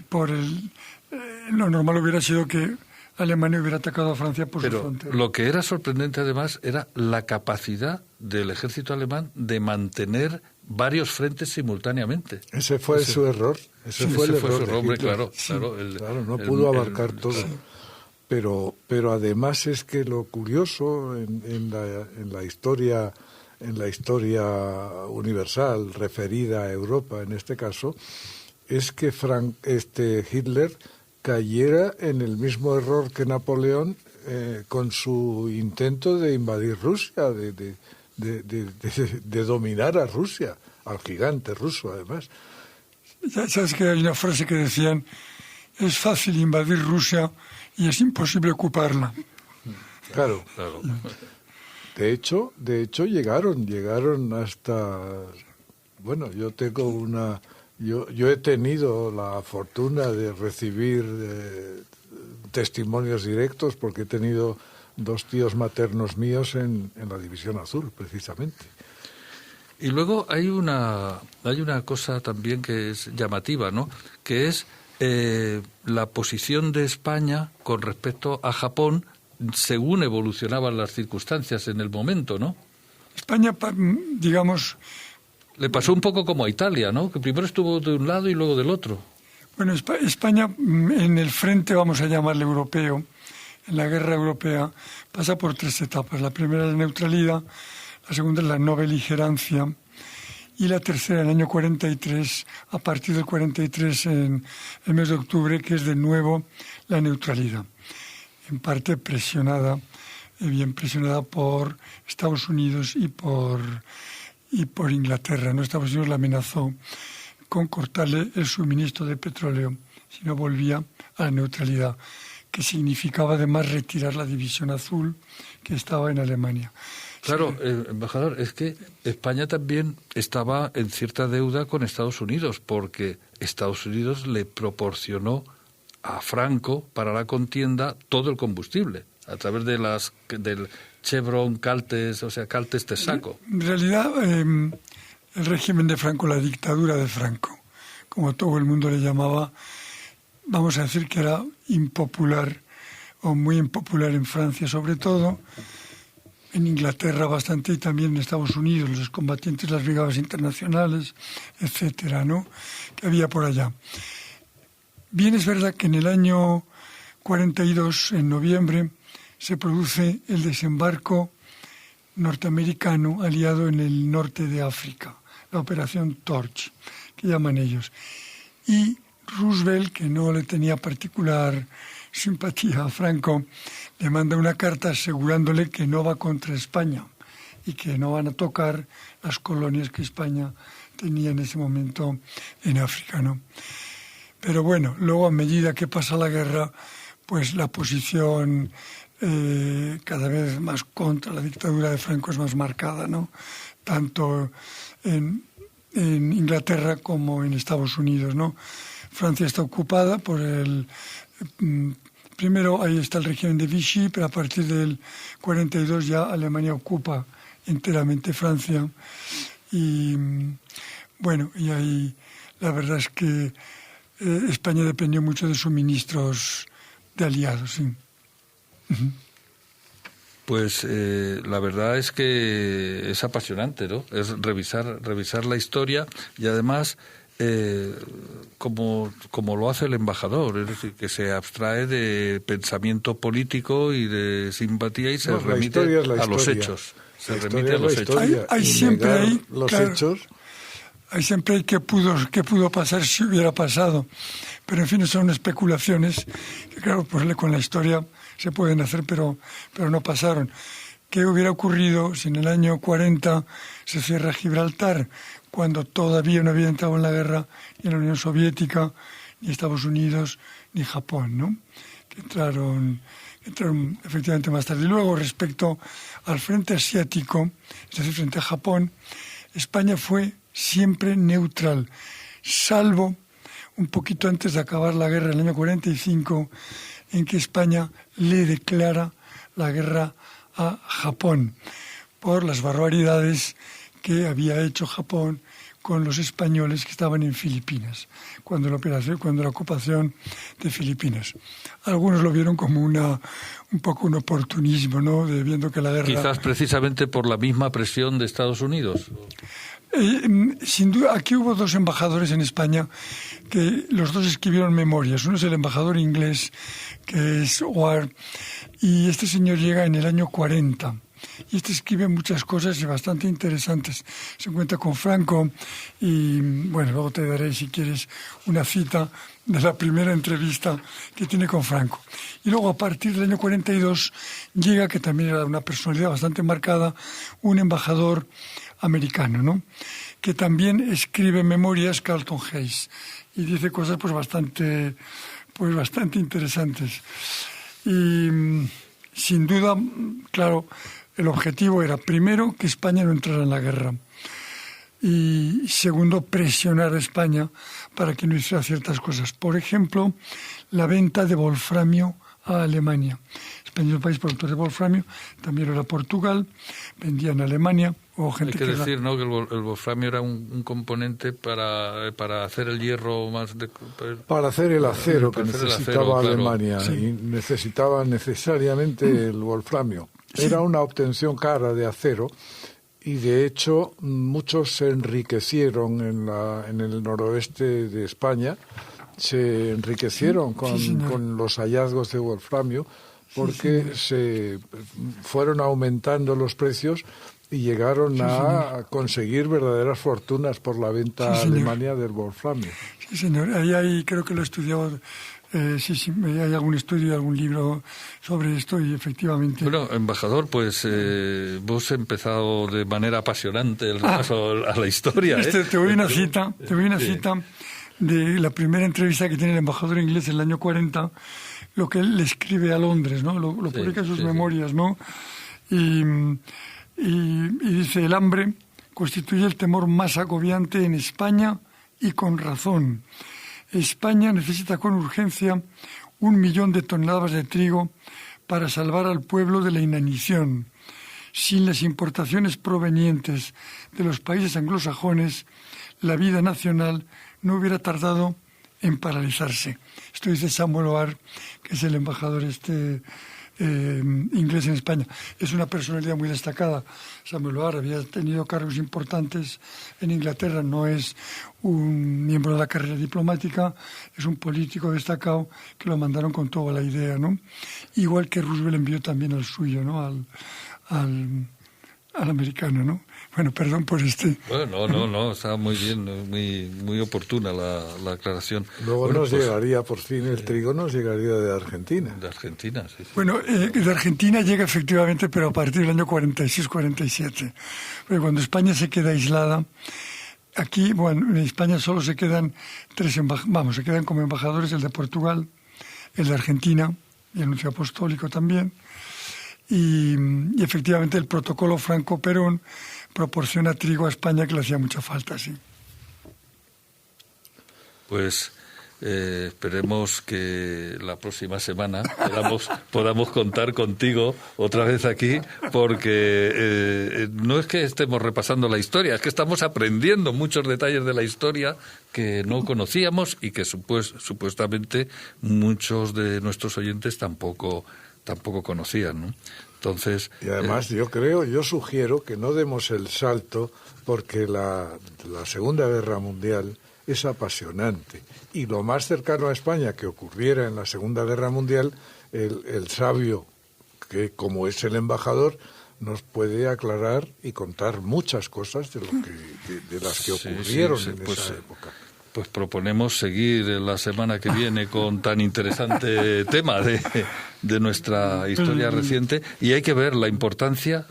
lo normal hubiera sido que Alemania hubiera atacado a Francia por su frontera. Lo que era sorprendente además era la capacidad del ejército alemán de mantener varios frentes simultáneamente. Ese fue su error. Ese fue el error. Hombre, claro, no pudo abarcar todo. Sí. Pero además es que lo curioso en la historia universal referida a Europa, en este caso, es que Hitler cayera en el mismo error que Napoleón con su intento de invadir Rusia, de dominar a Rusia, al gigante ruso, además. Ya sabes que hay una frase que decían, es fácil invadir Rusia y es imposible ocuparla. Claro. De hecho llegaron hasta... Bueno, yo he tenido la fortuna de recibir testimonios directos porque he tenido 2 tíos maternos míos en la División Azul, precisamente. Y luego hay una cosa también que es llamativa, ¿no? Que es la posición de España con respecto a Japón según evolucionaban las circunstancias en el momento, ¿no? España, digamos... Le pasó un poco como a Italia, ¿no? Que primero estuvo de un lado y luego del otro. Bueno, España en el frente, vamos a llamarle europeo, en la guerra europea, pasa por 3 etapas. La primera es la neutralidad, la segunda es la no beligerancia y la tercera en el año 43, a partir del 43 en el mes de octubre, que es de nuevo la neutralidad. En parte bien presionada por Estados Unidos y por Inglaterra, ¿no? Estados Unidos la amenazó con cortarle el suministro de petróleo si no volvía a la neutralidad, que significaba además retirar la División Azul que estaba en Alemania. Claro, embajador, es que España también estaba en cierta deuda con Estados Unidos, porque Estados Unidos le proporcionó a Franco para la contienda todo el combustible a través de del Chevron, Caltes, o sea, Caltes Texaco. En realidad, el régimen de Franco, la dictadura de Franco, como todo el mundo le llamaba, vamos a decir que era impopular o muy impopular en Francia, sobre todo, en Inglaterra bastante y también en Estados Unidos, los combatientes, las brigadas internacionales, etcétera, ¿no?, que había por allá. Bien es verdad que en el año 42, en noviembre, se produce el desembarco norteamericano aliado en el norte de África, la Operación Torch, que llaman ellos. Y Roosevelt, que no le tenía particular simpatía a Franco, le manda una carta asegurándole que no va contra España y que no van a tocar las colonias que España tenía en ese momento en África, ¿no? Pero bueno, luego a medida que pasa la guerra, pues la posición cada vez más contra la dictadura de Franco es más marcada, ¿no? Tanto en Inglaterra como en Estados Unidos, ¿no? Francia está ocupada por primero ahí está el régimen de Vichy, pero a partir del 42 ya Alemania ocupa enteramente Francia. Y bueno, y ahí la verdad es que España dependió mucho de suministros de aliados, sí. Pues la verdad es que es apasionante, ¿no? Es revisar la historia y además como lo hace el embajador, es decir, que se abstrae de pensamiento político y de simpatía y se remite a los hechos. Se remite a los hechos. Hay siempre los claro, hechos. Hay siempre qué pudo pasar si hubiera pasado. Pero en fin, son especulaciones que claro, pues con la historia se pueden hacer, pero no pasaron. ¿Qué hubiera ocurrido si en el año 40 se cierra Gibraltar, cuando todavía no había entrado en la guerra ni la Unión Soviética, ni Estados Unidos, ni Japón, ¿no? Que entraron efectivamente más tarde. Y luego, respecto al frente asiático, es decir, frente a Japón, España fue siempre neutral, salvo un poquito antes de acabar la guerra, en el año 45, en que España le declara la guerra a Japón por las barbaridades que había hecho Japón con los españoles que estaban en Filipinas, cuando la ocupación de Filipinas. Algunos lo vieron como un poco un oportunismo, ¿no?, de viendo que la guerra... Quizás precisamente por la misma presión de Estados Unidos. Sin duda, aquí hubo dos embajadores en España que los dos escribieron memorias. Uno es el embajador inglés, que es Ward, y este señor llega en el año 40. Y escribe muchas cosas bastante interesantes. Se encuentra con Franco y, bueno, luego te daré, si quieres, una cita de la primera entrevista que tiene con Franco. Y luego, a partir del año 42, llega, que también era una personalidad bastante marcada, un embajador americano, ¿no?, que también escribe memorias, Carlton Hayes, y dice cosas bastante interesantes. Y sin duda, claro, el objetivo era, primero, que España no entrara en la guerra y, segundo, presionar a España para que no hiciera ciertas cosas. Por ejemplo, la venta de wolframio a Alemania. España es un país productor de wolframio, también era Portugal, vendía en Alemania. Hay que decir, ¿no?, que el wolframio era un componente para hacer el hierro más... Para hacer el acero que necesitaba Alemania, claro. Y necesitaba necesariamente el wolframio. Era una obtención cara de acero y, de hecho, muchos se enriquecieron en el noroeste de España, se enriquecieron con los hallazgos de wolframio porque se fueron aumentando los precios y llegaron a conseguir verdaderas fortunas por la venta a Alemania del wolframio. Sí, señor. Ahí creo que lo he estudiado. Hay algún estudio, algún libro sobre esto y efectivamente... Bueno, embajador, pues vos he empezado de manera apasionante el repaso a la historia. Te doy una cita de la primera entrevista que tiene el embajador inglés en el año 40, lo que él le escribe a Londres, ¿no? Lo publica en sus memorias, ¿no? Y Y dice, el hambre constituye el temor más agobiante en España y con razón. España necesita con urgencia 1 millón de toneladas de trigo para salvar al pueblo de la inanición. Sin las importaciones provenientes de los países anglosajones, la vida nacional no hubiera tardado en paralizarse. Esto dice Samuel O'Hare, que es el embajador inglés en España. Es una personalidad muy destacada. Samuel O'Hare había tenido cargos importantes en Inglaterra, no es un miembro de la carrera diplomática, es un político destacado que lo mandaron con toda la idea, ¿no? Igual que Roosevelt envió también al suyo, ¿no? Al americano, ¿no? Bueno, perdón por Bueno, no, está muy bien, muy oportuna la aclaración. Luego llegaría, por fin, el trigo nos llegaría de Argentina. De Argentina, sí. Bueno, de Argentina llega efectivamente, pero a partir del año 46-47. Porque cuando España se queda aislada, aquí, en España solo se quedan se quedan como embajadores el de Portugal, el de Argentina, y el nuncio apostólico también. Y efectivamente el protocolo Franco-Perón proporciona trigo a España, que le hacía mucha falta, sí. Pues esperemos que la próxima semana podamos contar contigo otra vez aquí, porque no es que estemos repasando la historia, es que estamos aprendiendo muchos detalles de la historia que no conocíamos y que supuestamente muchos de nuestros oyentes tampoco conocían, ¿no? Entonces, y además yo sugiero que no demos el salto, porque la Segunda Guerra Mundial es apasionante, y lo más cercano a España que ocurriera en la Segunda Guerra Mundial, el sabio, que como es el embajador, nos puede aclarar y contar muchas cosas de las que ocurrieron en esa época. Pues proponemos seguir la semana que viene con tan interesante tema de nuestra historia reciente, y hay que ver la importancia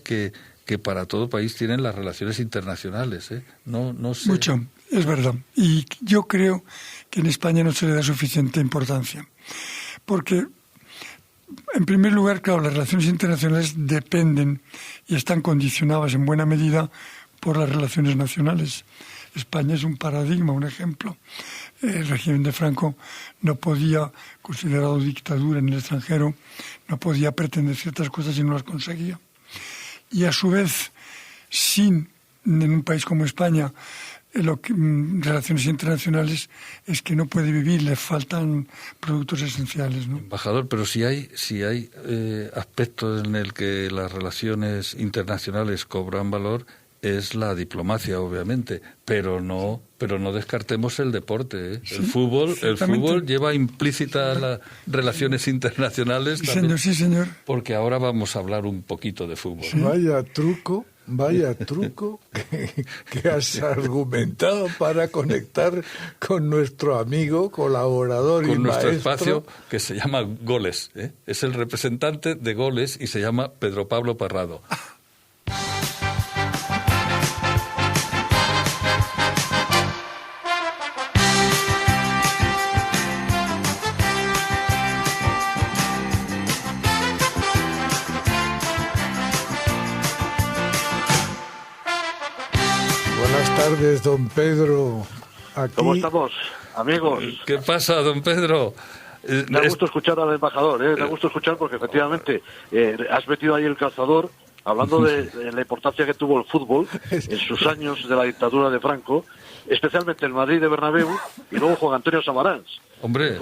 que para todo país tienen las relaciones internacionales, ¿eh? No sé. Mucho, es verdad. Y yo creo que en España no se le da suficiente importancia. Porque, en primer lugar, claro, las relaciones internacionales dependen y están condicionadas en buena medida por las relaciones nacionales. España es un paradigma, un ejemplo. El régimen de Franco no podía, considerado dictadura en el extranjero, no podía pretender ciertas cosas y no las conseguía. Y a su vez, en un país como España, relaciones internacionales, es que no puede vivir, le faltan productos esenciales, ¿no? Embajador, pero si hay aspectos en el que las relaciones internacionales cobran valor, es la diplomacia, obviamente, pero no descartemos el deporte, ¿eh? Sí, el fútbol lleva implícitas las relaciones internacionales también, sí, señor. Porque ahora vamos a hablar un poquito de fútbol. Sí. Vaya truco que has argumentado para conectar con nuestro amigo, colaborador y nuestro maestro. Espacio, que se llama Goles, ¿eh? Es el representante de Goles y se llama Pedro Pablo Parrado. Buenas tardes, don Pedro. Aquí. ¿Cómo estamos, amigos? ¿Qué pasa, don Pedro? Me ha gusto escuchar al embajador, ¿eh? Me ha gusto escuchar porque efectivamente has metido ahí el calzador, hablando de la importancia que tuvo el fútbol en sus años de la dictadura de Franco, especialmente el Madrid de Bernabéu y luego Juan Antonio Samaranch. Hombre,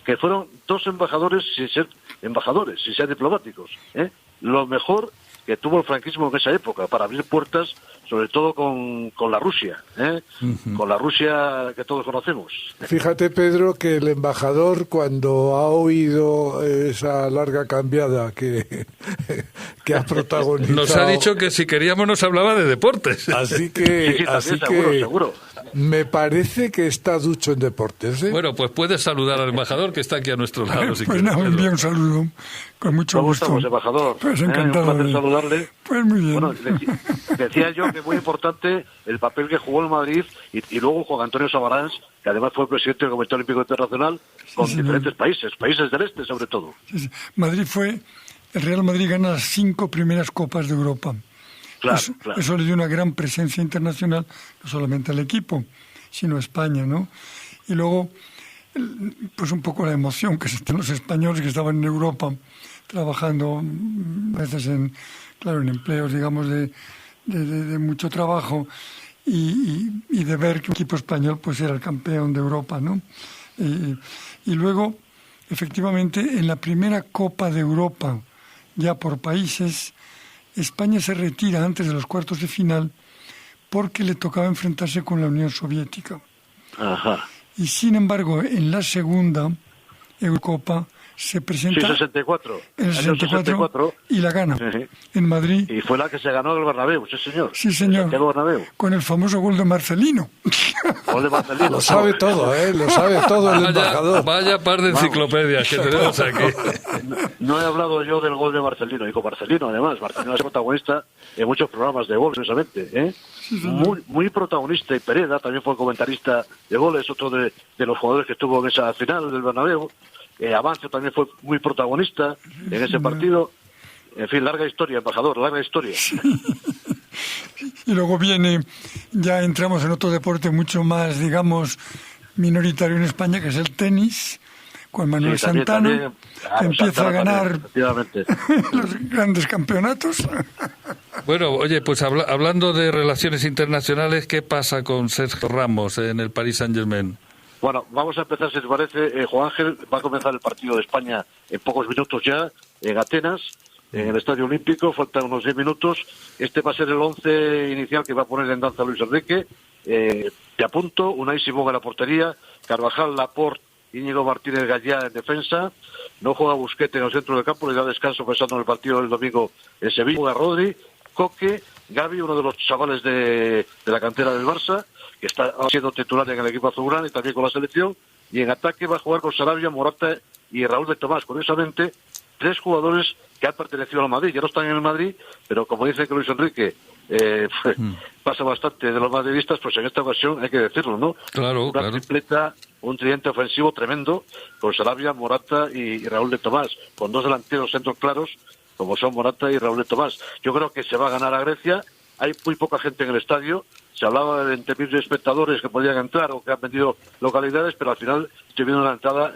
que fueron dos embajadores sin ser diplomáticos, ¿eh? Lo mejor que tuvo el franquismo en esa época para abrir puertas, sobre todo con la Rusia, ¿eh? Con la Rusia que todos conocemos. Fíjate, Pedro, que el embajador, cuando ha oído esa larga cambiada que ha protagonizado, nos ha dicho que si queríamos nos hablaba de deportes. Así que seguro. Me parece que está ducho en deportes, ¿eh? Bueno, pues puedes saludar al embajador que está aquí a nuestro lado. Si pues nada, envío un saludo con mucho gusto. ¿Cómo estamos, embajador? Pues encantado. Un placer saludarle. Pues muy bien. Bueno, decía yo que es muy importante el papel que jugó el Madrid y luego Juan Antonio Samaranch, que además fue presidente del Comité Olímpico Internacional con diferentes países del este sobre todo. Sí. Madrid fue el Real Madrid gana las 5 primeras Copas de Europa. Claro, Eso le dio una gran presencia internacional, no solamente al equipo, sino a España, ¿no? Y luego, pues un poco la emoción que sentían los españoles que estaban en Europa trabajando a veces en empleos, digamos, de mucho trabajo y de ver que un equipo español pues era el campeón de Europa, ¿no? Y luego, efectivamente, en la primera Copa de Europa, ya por países, España se retira antes de los cuartos de final porque le tocaba enfrentarse con la Unión Soviética. Ajá. Y sin embargo, en la segunda Eurocopa se presenta... Sí, 64. En el 64 y la gana en Madrid. Y fue la que se ganó el Bernabéu, sí señor. Sí señor, con el famoso gol de Marcelino. Gol de Marcelino. Lo sabe todo, lo sabe todo el embajador. Vaya par de enciclopedias que tenemos aquí. No he hablado yo del gol de Marcelino, digo Marcelino además. Marcelino es protagonista en muchos programas de gol, precisamente, ¿eh? Sí, muy protagonista, y Pereda también fue comentarista de goles, otro de los jugadores que estuvo en esa final del Bernabéu. Amancio también fue muy protagonista en ese partido. En fin, larga historia, embajador, larga historia. Sí. Y luego ya entramos en otro deporte mucho más, digamos, minoritario en España, que es el tenis, con Manuel Santana, que empieza a ganar los grandes campeonatos. Bueno, oye, pues hablando de relaciones internacionales, ¿qué pasa con Sergio Ramos en el Paris Saint-Germain? Bueno, vamos a empezar, si te parece, Juan Ángel. Va a comenzar el partido de España en pocos minutos ya, en Atenas, en el Estadio Olímpico. Faltan unos 10 minutos. Este va a ser el 11 inicial que va a poner en danza Luis Enrique. Te apunto: Unai Simón en la portería, Carvajal, Laporte, Íñigo Martínez Gallá en defensa. No juega Busquets en el centro del campo, le da descanso pensando en el partido del domingo en Sevilla. Juega Rodri, Coque, Gavi, uno de los chavales de la cantera del Barça, que está siendo titular en el equipo azulgrana y también con la selección. Y en ataque va a jugar con Sarabia, Morata y Raúl de Tomás. Curiosamente, 3 jugadores que han pertenecido al Madrid. Ya no están en el Madrid, pero como dice que Luis Enrique pasa bastante de los madridistas, pues en esta ocasión hay que decirlo, ¿no? Claro, Una tripleta, un tridente ofensivo tremendo, con Sarabia, Morata y Raúl de Tomás, con 2 delanteros centros claros, como son Morata y Raúl de Tomás. Yo creo que se va a ganar a Grecia. Hay muy poca gente en el estadio. Se hablaba de 20.000 espectadores que podían entrar o que han vendido localidades, pero al final estoy viendo una entrada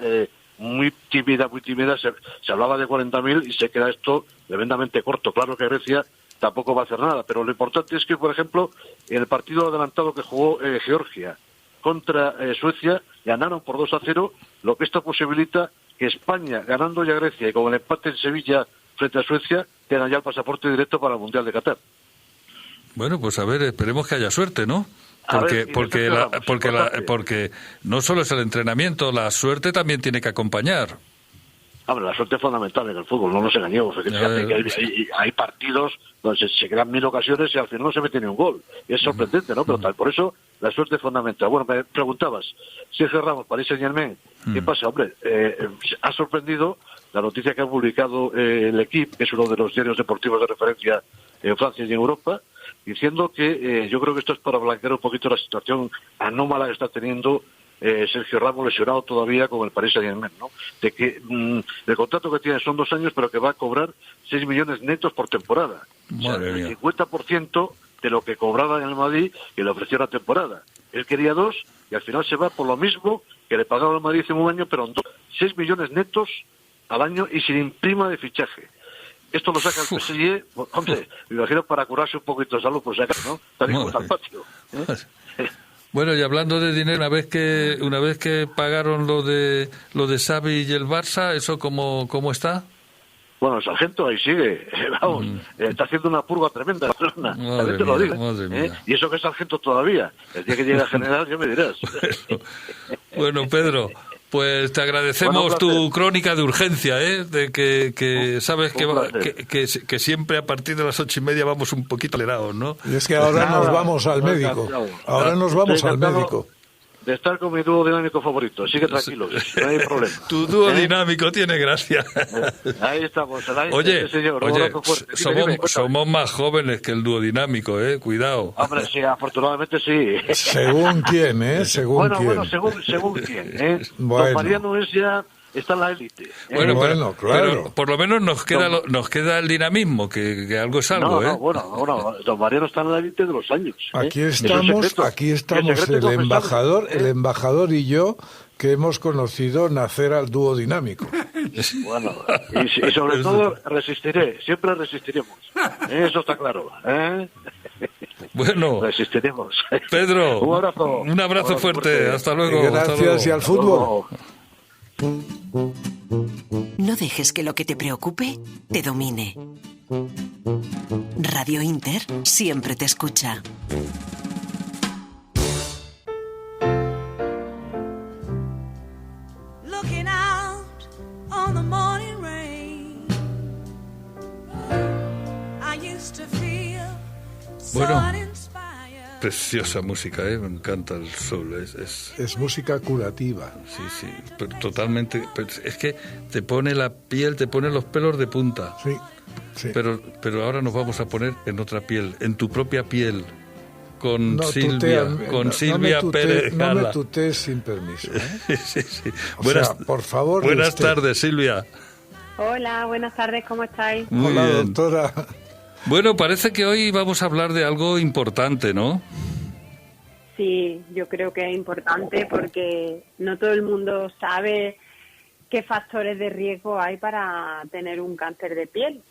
muy tímida. Se hablaba de 40.000 y se queda esto tremendamente corto. Claro que Grecia tampoco va a hacer nada, pero lo importante es que, por ejemplo, en el partido adelantado que jugó Georgia contra Suecia, ganaron por 2-0, lo que esto posibilita que España, ganando ya a Grecia y con el empate en Sevilla frente a Suecia, tengan ya el pasaporte directo para el Mundial de Qatar. Bueno, pues a ver, esperemos que haya suerte, ¿no? Porque no solo es el entrenamiento, la suerte también tiene que acompañar. Hombre, la suerte es fundamental en el fútbol, no nos engañemos. Hay partidos donde se crean 1000 ocasiones y al final no se mete ni un gol. Y es sorprendente, ¿no? Pero por eso la suerte es fundamental. Bueno, me preguntabas, Sergio Ramos, Paris Saint-Germain, ¿qué pasa? Hombre, ha sorprendido la noticia que ha publicado el Equipe, que es uno de los diarios deportivos de referencia en Francia y en Europa, diciendo que yo creo que esto es para blanquear un poquito la situación anómala que está teniendo Sergio Ramos, lesionado todavía con el Paris Saint-Germain, ¿no? De que el contrato que tiene son 2 años, pero que va a cobrar 6 millones netos por temporada. Madre mía. El 50% de lo que cobraba en el Madrid que le ofreció la temporada. Él quería 2 y al final se va por lo mismo que le pagaba el Madrid hace un año, pero en 6 millones netos al año y sin prima de fichaje. Esto lo saca el PSG, hombre, me imagino para curarse un poquito de salud, pues saca, ¿no? Tal y como está el patio. Bueno, y hablando de dinero, una vez que pagaron lo de Xavi y el Barça, ¿eso cómo está? Bueno, el sargento ahí sigue, vamos, está haciendo una purga tremenda, también te lo digo. Y eso que es sargento todavía, el día que llegue a general ya me dirás. Bueno, Pedro, pues te agradecemos tu crónica de urgencia, de que sabes que siempre a partir de las 8:30 vamos un poquito acelerados, ¿no? Y es que ahora nos vamos al médico. Ahora nos vamos al médico. De estar con mi dúo dinámico favorito, sigue tranquilo, no hay problema. Tu dúo dinámico tiene gracia. Ahí estamos. Oye, señor, somos más jóvenes que el dúo dinámico, cuidado. Hombre, sí, afortunadamente sí. Según quién, según quién. Bueno, según quién, Don Mariano es ya está en la élite. Bueno, claro. Pero por lo menos nos queda el dinamismo, que algo es algo, ¿eh? Bueno, don Mariano está en la élite de los años. Aquí estamos el embajador y yo, que hemos conocido nacer al dúo dinámico. Bueno, y sobre todo siempre resistiremos. Eso está claro. Bueno, resistiremos. Pedro, un abrazo fuerte. Hasta luego. Gracias y al fútbol. No dejes que lo que te preocupe te domine. Radio Inter siempre te escucha. Looking out on the morning rain, I used to feel Bueno, preciosa música, ¿eh? Me encanta el sol. Es música curativa. Sí, pero totalmente. Pero es que te pone la piel, te pone los pelos de punta. Sí. Pero ahora nos vamos a poner en otra piel, en tu propia piel, con Silvia Pérez Gala. No me tutees sin permiso, ¿eh? Sí. Por favor. Buenas tardes, Silvia. Hola, buenas tardes, ¿cómo estáis? Muy Hola, bien. doctora. Bueno, parece que hoy vamos a hablar de algo importante, ¿no? Sí, yo creo que es importante porque no todo el mundo sabe qué factores de riesgo hay para tener un cáncer de piel.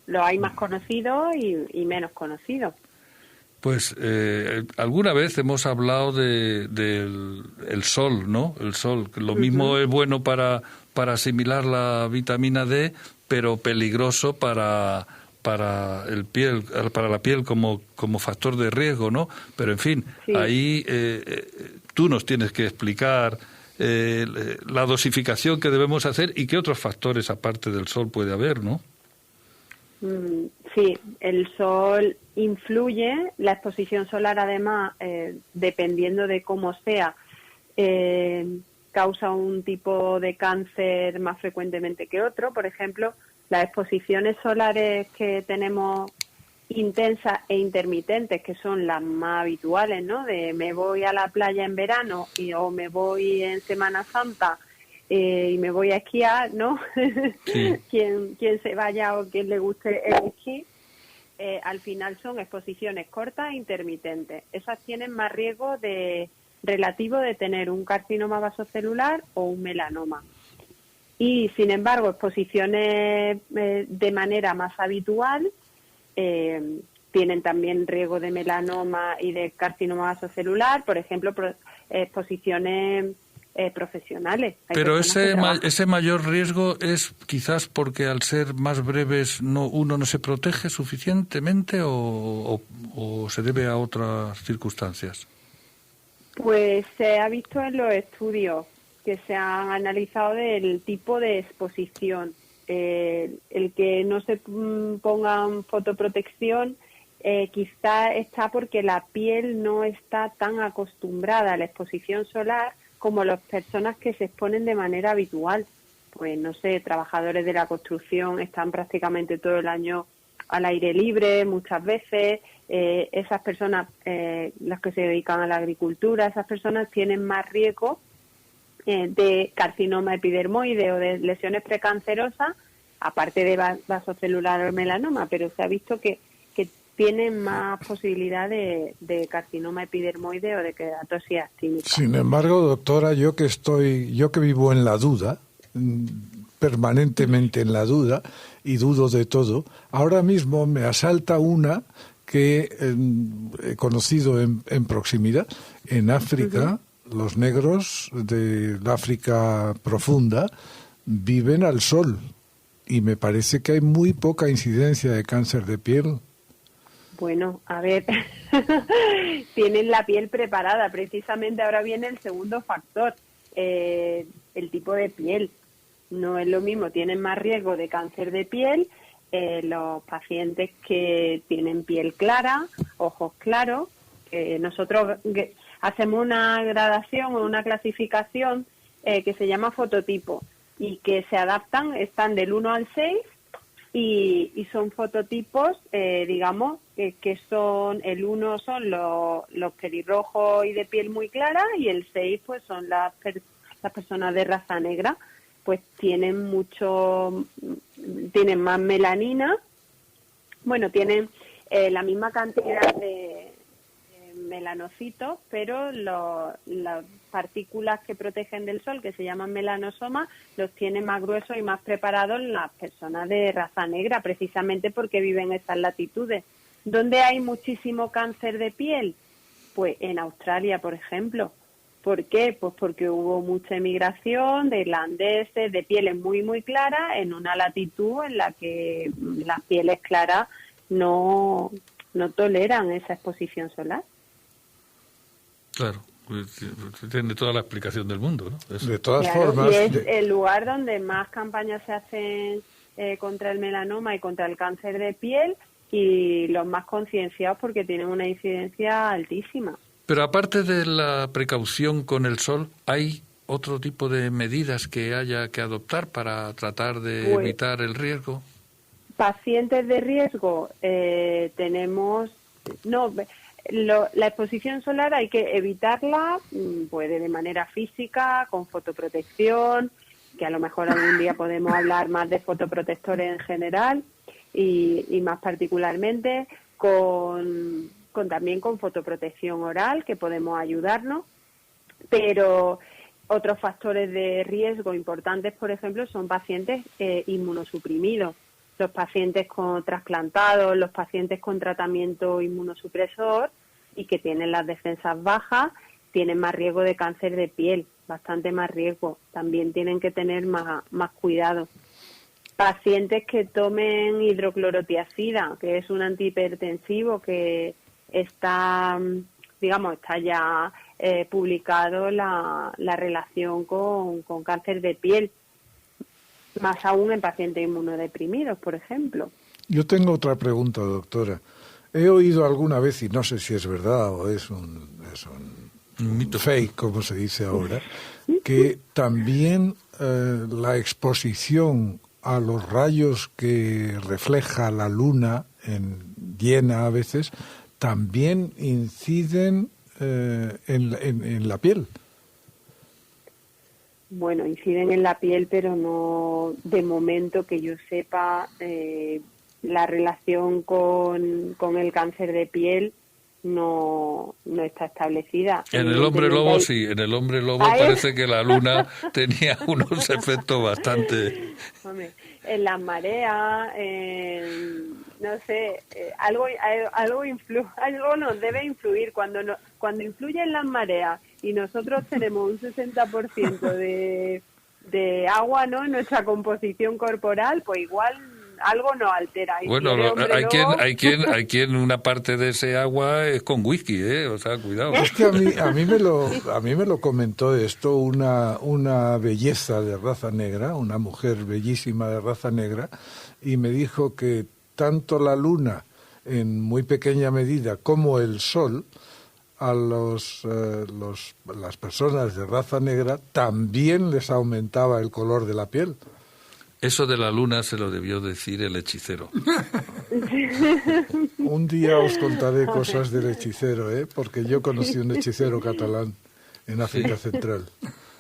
Los hay más conocidos y menos conocidos. Pues alguna vez hemos hablado del sol, ¿no? El sol. Lo mismo es bueno para asimilar la vitamina D, pero peligroso para la piel como factor de riesgo, ¿no? Pero en fin, sí. Ahí tú nos tienes que explicar la dosificación que debemos hacer y qué otros factores aparte del sol puede haber, ¿no? Sí, el sol influye, la exposición solar además, dependiendo de cómo sea, causa un tipo de cáncer más frecuentemente que otro. Por ejemplo, las exposiciones solares que tenemos intensas e intermitentes, que son las más habituales, ¿no? De me voy a la playa en verano o me voy en Semana Santa y me voy a esquiar, ¿no? Sí. quien se vaya o quien le guste el esquí, al final son exposiciones cortas e intermitentes. Esas tienen más riesgo relativo de tener un carcinoma vasocelular o un melanoma. Y, sin embargo, exposiciones de manera más habitual tienen también riesgo de melanoma y de carcinoma vasocelular, por ejemplo, exposiciones profesionales. Pero ese mayor riesgo es quizás porque al ser más breves uno no se protege suficientemente o se debe a otras circunstancias. Pues se ha visto en los estudios que se han analizado del tipo de exposición. El que no se pongan fotoprotección quizá está porque la piel no está tan acostumbrada a la exposición solar como las personas que se exponen de manera habitual. Pues no sé, trabajadores de la construcción están prácticamente todo el año al aire libre muchas veces. Esas personas, las que se dedican a la agricultura, esas personas tienen más riesgo de carcinoma epidermoide o de lesiones precancerosas, aparte de vasocelular o melanoma, pero se ha visto que tienen más posibilidad de carcinoma epidermoide o de queratosis actínica. Sin embargo, doctora, yo que vivo en la duda, permanentemente en la duda, y dudo de todo, ahora mismo me asalta una que he conocido en proximidad, en África. Los negros del África profunda viven al sol y me parece que hay muy poca incidencia de cáncer de piel. Bueno, a ver, tienen la piel preparada. Precisamente ahora viene el segundo factor, el tipo de piel. No es lo mismo, tienen más riesgo de cáncer de piel los pacientes que tienen piel clara, ojos claros. Nosotros hacemos una gradación o una clasificación que se llama fototipo y que se adaptan, están del 1 al 6 y son fototipos, digamos, que son, el 1 son los pelirrojos y de piel muy clara y el 6 pues son las personas de raza negra. pues tienen más melanina. Bueno, tienen la misma cantidad de melanocitos, pero las partículas que protegen del sol, que se llaman melanosomas, los tienen más gruesos y más preparados las personas de raza negra, precisamente porque viven en esas latitudes. ¿Dónde hay muchísimo cáncer de piel? Pues en Australia, por ejemplo. ¿Por qué? Pues porque hubo mucha emigración de irlandeses de pieles muy, muy claras en una latitud en la que las pieles claras no toleran esa exposición solar. Claro, tiene toda la explicación del mundo, ¿no? Eso. De todas formas... Y es el lugar donde más campañas se hacen contra el melanoma y contra el cáncer de piel, y los más concienciados porque tienen una incidencia altísima. Pero aparte de la precaución con el sol, ¿hay otro tipo de medidas que haya que adoptar para tratar de evitar el riesgo? Pacientes de riesgo tenemos... No, la exposición solar hay que evitarla pues de manera física, con fotoprotección, que a lo mejor algún día podemos hablar más de fotoprotectores en general y más particularmente también con fotoprotección oral, que podemos ayudarnos, pero otros factores de riesgo importantes, por ejemplo, son pacientes inmunosuprimidos, los pacientes con trasplantados, los pacientes con tratamiento inmunosupresor y que tienen las defensas bajas, tienen más riesgo de cáncer de piel, bastante más riesgo, también tienen que tener más cuidado. Pacientes que tomen hidroclorotiazida, que es un antihipertensivo que está ya publicado la relación con cáncer de piel, más aún en pacientes inmunodeprimidos, por ejemplo. Yo tengo otra pregunta, doctora. He oído alguna vez, y no sé si es verdad o es un fake, como se dice ahora, que también la exposición a los rayos que refleja la luna llena a veces también inciden en la piel. Bueno, inciden en la piel, pero no, de momento que yo sepa, la relación con el cáncer de piel no está establecida. En el hombre lobo sí, en el hombre lobo parece que la luna tenía unos efectos bastante... Hombre, en las mareas, no sé, algo nos debe influir. Cuando influyen las mareas y nosotros tenemos un 60% de agua, ¿no?, en nuestra composición corporal, pues igual algo nos altera. Y bueno, hay quien una parte de ese agua es con whisky, o sea, cuidado. Es que a mí me lo comentó esto una belleza de raza negra, una mujer bellísima de raza negra, y me dijo que tanto la luna, en muy pequeña medida, como el sol, a las personas de raza negra también les aumentaba el color de la piel. Eso de la luna se lo debió decir el hechicero. Un día os contaré cosas del hechicero, porque yo conocí un hechicero catalán en África Central.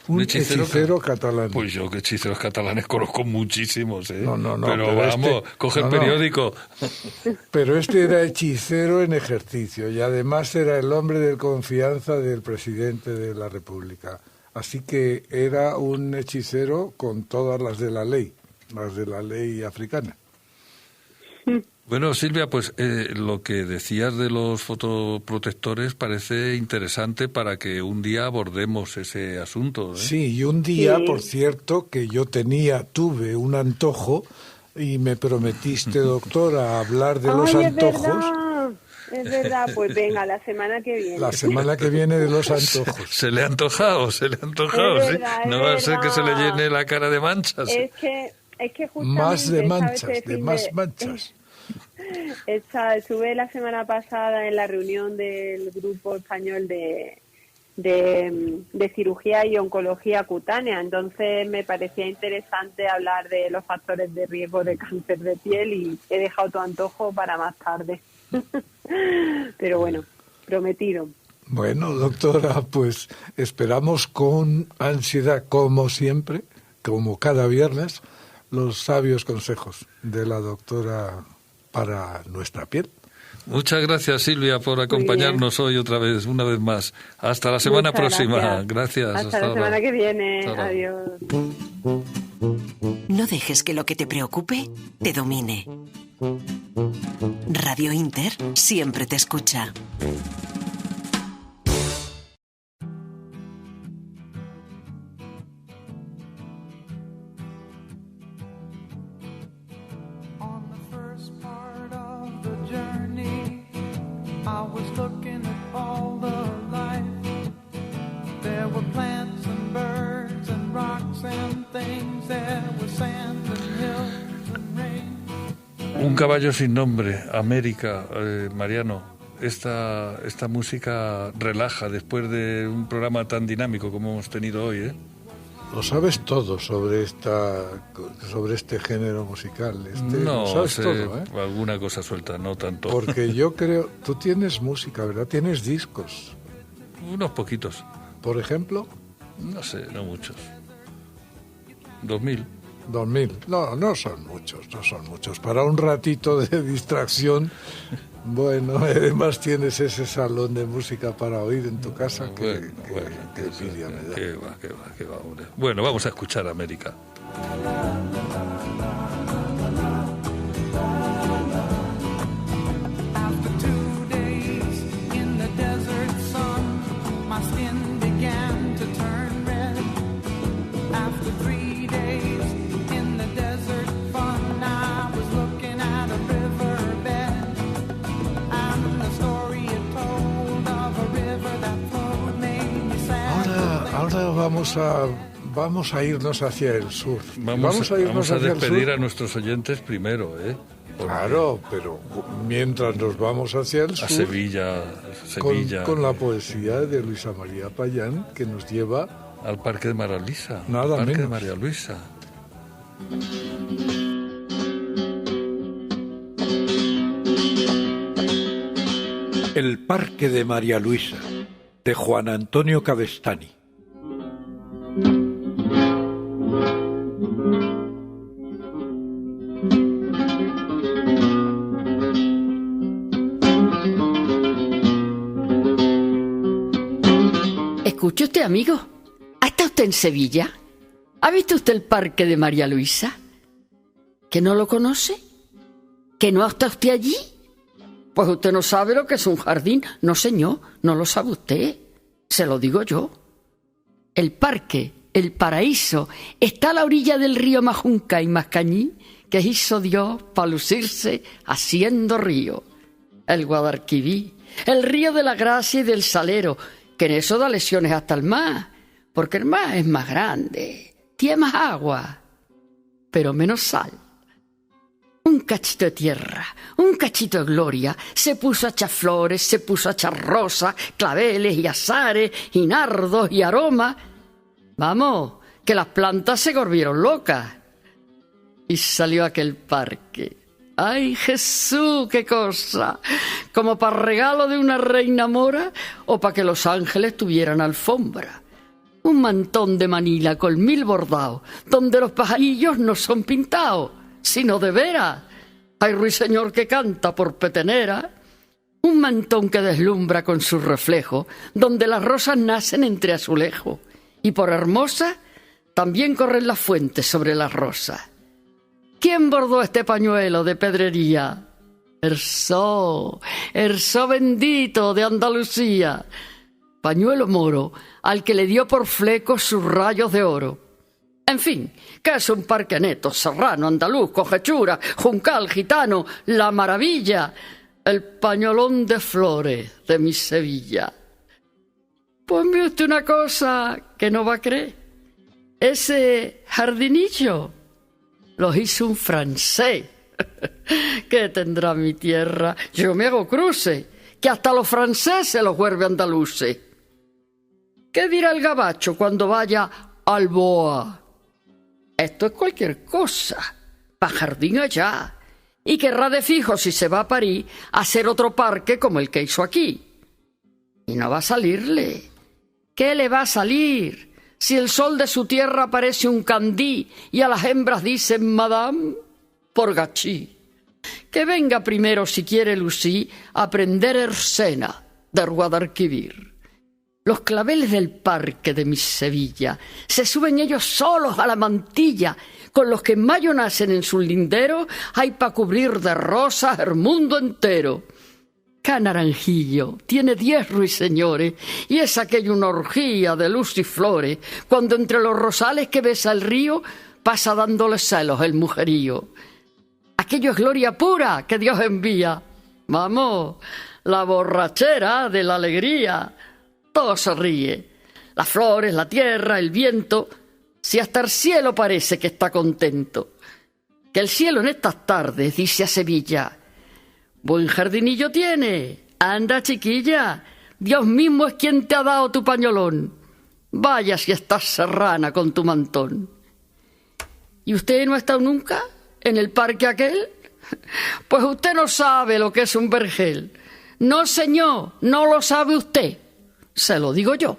Un hechicero catalán. Pues yo que hechiceros catalanes conozco muchísimos, No, pero vamos, coge el periódico. Pero este era hechicero en ejercicio y además era el hombre de confianza del presidente de la República. Así que era un hechicero con todas las de la ley africana. Bueno, Silvia, pues lo que decías de los fotoprotectores parece interesante para que un día abordemos ese asunto. Sí, y un día, por cierto, que yo tuve un antojo y me prometiste, doctora, hablar de los antojos. Es verdad, pues venga, la semana que viene. La semana que viene de los antojos. Se le ha antojado, sí. No va a ser que se le llene la cara de manchas. Es que justamente... Más manchas. Estuve la semana pasada en la reunión del grupo español de cirugía y oncología cutánea, entonces me parecía interesante hablar de los factores de riesgo de cáncer de piel y he dejado tu antojo para más tarde. Pero bueno, prometido. Bueno, doctora, pues esperamos con ansiedad, como siempre, como cada viernes, los sabios consejos de la doctora para nuestra piel. Muchas gracias, Silvia, por acompañarnos hoy una vez más. Hasta la semana próxima. Gracias. Hasta la semana que viene. Hasta Adiós. No dejes que lo que te preocupe te domine. Radio Inter siempre te escucha. Un caballo sin nombre, América, Mariano. Esta música relaja después de un programa tan dinámico como hemos tenido hoy, ¿eh? Lo sabes todo sobre este género musical. No, lo sabes todo, ¿eh? Alguna cosa suelta, no tanto. Porque yo creo, tú tienes música, ¿verdad? Tienes discos. Unos poquitos. ¿Por ejemplo? No sé, no muchos. 2000. No son muchos. Para un ratito de distracción, bueno, además tienes ese salón de música para oír en tu casa que envidia me da. Qué va, hombre. Bueno, vamos a escuchar a América. Ahora vamos a irnos hacia el sur. Vamos a despedir a nuestros oyentes primero, ¿eh? Claro, pero mientras nos vamos hacia el sur... A Sevilla. Con la poesía de Luisa María Payán, que nos lleva... Al Parque de María Luisa. Nada Parque menos. de María Luisa. El Parque de María Luisa, de Juan Antonio Cavestany. Escuche usted, amigo. ¿Ha estado usted en Sevilla? ¿Ha visto usted el Parque de María Luisa? ¿Que no lo conoce? ¿Que no ha estado usted allí? Pues usted no sabe lo que es un jardín. No, señor, no lo sabe usted. Se lo digo yo. El parque, el paraíso, está a la orilla del río Majunca y Mascañí, que hizo Dios para lucirse haciendo río. El Guadalquivir, el río de la Gracia y del Salero, que en eso da lesiones hasta el mar, porque el mar es más grande, tiene más agua, pero menos sal. Un cachito de tierra, un cachito de gloria, se puso a echar flores, se puso a echar rosas, claveles y azares, y nardos y aromas. Vamos, que las plantas se volvieron locas. Y salió aquel parque. ¡Ay, Jesús, qué cosa! Como para regalo de una reina mora o para que los ángeles tuvieran alfombra. Un mantón de Manila con 1000 bordados, donde los pajarillos no son pintados, sino de veras. Hay ruiseñor que canta por petenera. Un mantón que deslumbra con su reflejo, donde las rosas nacen entre azulejos. Y por hermosa, también corren las fuentes sobre las rosas. ¿Quién bordó este pañuelo de pedrería? Ersó bendito de Andalucía. Pañuelo moro, al que le dio por fleco sus rayos de oro. En fin, que es un parque neto, serrano, andaluz, con hechura, juncal, gitano, la maravilla, el pañolón de flores de mi Sevilla. Pues mire usted una cosa que no va a creer. Ese jardinillo lo hizo un francés. ¿Qué tendrá mi tierra? Yo me hago cruce, que hasta los franceses los vuelve andaluces. ¿Qué dirá el gabacho cuando vaya al Boa? Esto es cualquier cosa, pa' jardín allá. Y querrá de fijo, si se va a París, hacer otro parque como el que hizo aquí. Y no va a salirle. ¿Qué le va a salir? Si el sol de su tierra parece un candí y a las hembras dicen madame, por gachí. Que venga primero, si quiere Lucí, a aprender Ersena del Guadalquivir. Los claveles del parque de mi Sevilla se suben ellos solos a la mantilla, con los que en mayo nacen en sus linderos, hay pa' cubrir de rosas el mundo entero. Canaranjillo tiene 10 ruiseñores y es aquella una orgía de luz y flores, cuando entre los rosales que besa el río pasa dándole celos el mujerío. Aquello es gloria pura que Dios envía. Vamos, la borrachera de la alegría. Todo se ríe. Las flores, la tierra, el viento. Si hasta el cielo parece que está contento. Que el cielo en estas tardes dice a Sevilla: buen jardinillo tiene, anda chiquilla, Dios mismo es quien te ha dado tu pañolón. Vaya si estás serrana con tu mantón. ¿Y usted no ha estado nunca en el parque aquel? Pues usted no sabe lo que es un vergel. No, señor, no lo sabe usted. Se lo digo yo.